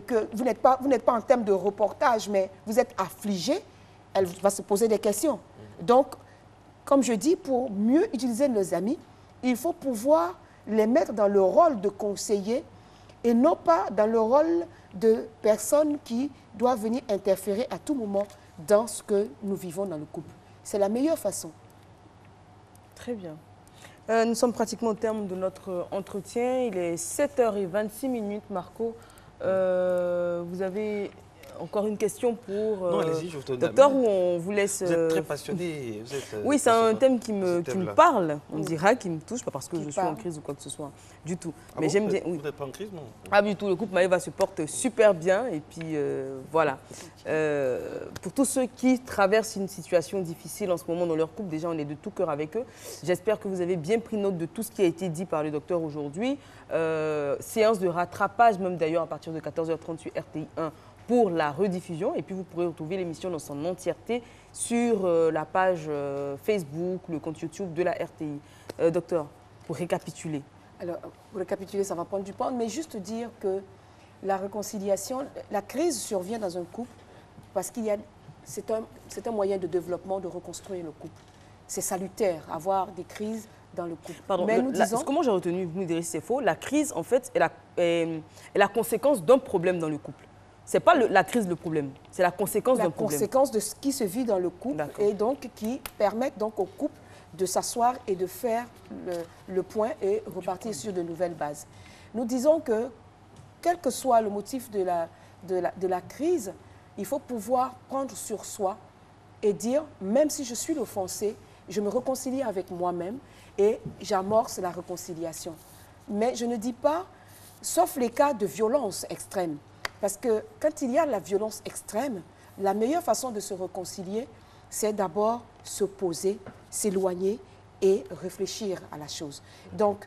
que vous n'êtes pas en termes de reportage, mais vous êtes affligé, elle va se poser des questions. Donc, comme je dis, pour mieux utiliser nos amis, il faut pouvoir les mettre dans le rôle de conseiller et non pas dans le rôle de personnes qui doivent venir interférer à tout moment dans ce que nous vivons dans le couple. C'est la meilleure façon. Très bien. Nous sommes pratiquement au terme de notre entretien. Il est 7h26, Marco. Vous avez encore une question pour non, allez-y, je vous donne docteur, ou on vous laisse... Vous êtes très passionné. Oui, c'est un thème qui me parle, on dira, qui me touche, pas parce que je suis en crise ou quoi que ce soit, du tout. Ah mais bon, j'aime bien... Vous n'êtes pas en crise, non? Ah, du tout. Le couple Maëva se porte super bien. Et puis, voilà. Pour tous ceux qui traversent une situation difficile en ce moment dans leur couple, déjà, on est de tout cœur avec eux. J'espère que vous avez bien pris note de tout ce qui a été dit par le docteur aujourd'hui. Séance de rattrapage, même d'ailleurs, à partir de 14h30 sur RTI 1 pour la rediffusion. Et puis, vous pourrez retrouver l'émission dans son entièreté sur la page Facebook, le compte YouTube de la RTI. Docteur, pour récapituler. Alors, pour récapituler, ça va prendre du temps, mais juste dire que la réconciliation, la crise survient dans un couple parce c'est un moyen de développement, de reconstruire le couple. C'est salutaire, avoir des crises dans le couple. Pardon, mais nous disons... Comment j'ai retenu, vous me direz si c'est faux, la crise, en fait, est la conséquence d'un problème dans le couple. Ce n'est pas la crise le problème, c'est la conséquence d'un problème. La conséquence de ce qui se vit dans le couple et donc qui permettent donc au couple de s'asseoir et de faire le point et repartir sur de nouvelles bases. Nous disons que, quel que soit le motif de la crise, il faut pouvoir prendre sur soi et dire, même si je suis l'offensé, je me réconcilie avec moi-même et j'amorce la réconciliation. Mais je ne dis pas, sauf les cas de violence extrême. Parce que quand il y a la violence extrême, la meilleure façon de se réconcilier, c'est d'abord se poser, s'éloigner et réfléchir à la chose. Donc,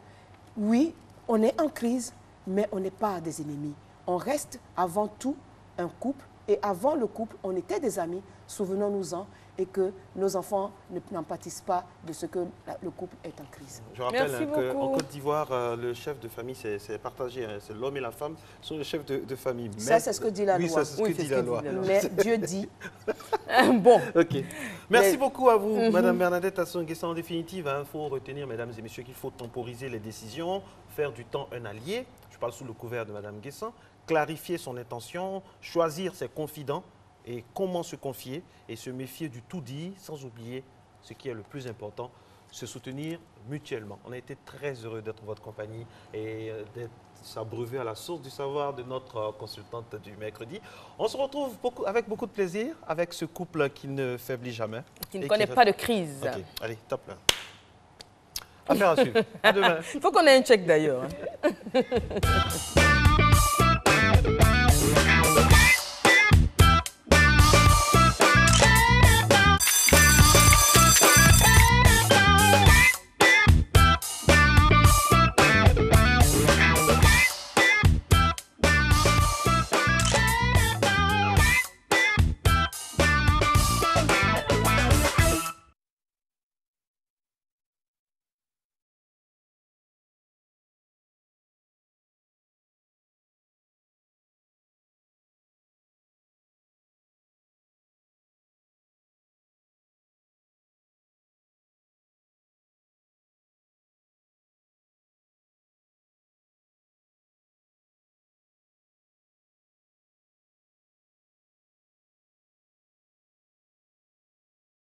oui, on est en crise, mais on n'est pas des ennemis. On reste avant tout un couple. Et avant le couple, on était des amis, souvenons-nous-en, et que nos enfants n'en pâtissent pas de ce que le couple est en crise. Je rappelle qu'en Côte d'Ivoire, le chef de famille, c'est partagé, hein, c'est l'homme et la femme sont le chef de famille. Mais, ça, c'est ce que dit la loi. Oui, ça, c'est ce que dit la loi. Mais Dieu dit... Bon. Ok. Merci beaucoup à vous, Madame Bernadette Assou-Nguessan. En définitive, il faut retenir, mesdames et messieurs, qu'il faut temporiser les décisions, faire du temps un allié. Je parle sous le couvert de Madame Nguessan. Clarifier son intention, choisir ses confidents et comment se confier et se méfier du tout dit, sans oublier ce qui est le plus important, se soutenir mutuellement. On a été très heureux d'être en votre compagnie et d'être s'abreuver à la source du savoir de notre consultante du mercredi. On se retrouve avec beaucoup de plaisir avec ce couple qui ne faiblit jamais. Qui ne connaît pas de crise. Ok, allez, top là. Affaire à suivre. À demain. Il faut qu'on ait un check d'ailleurs. Hein.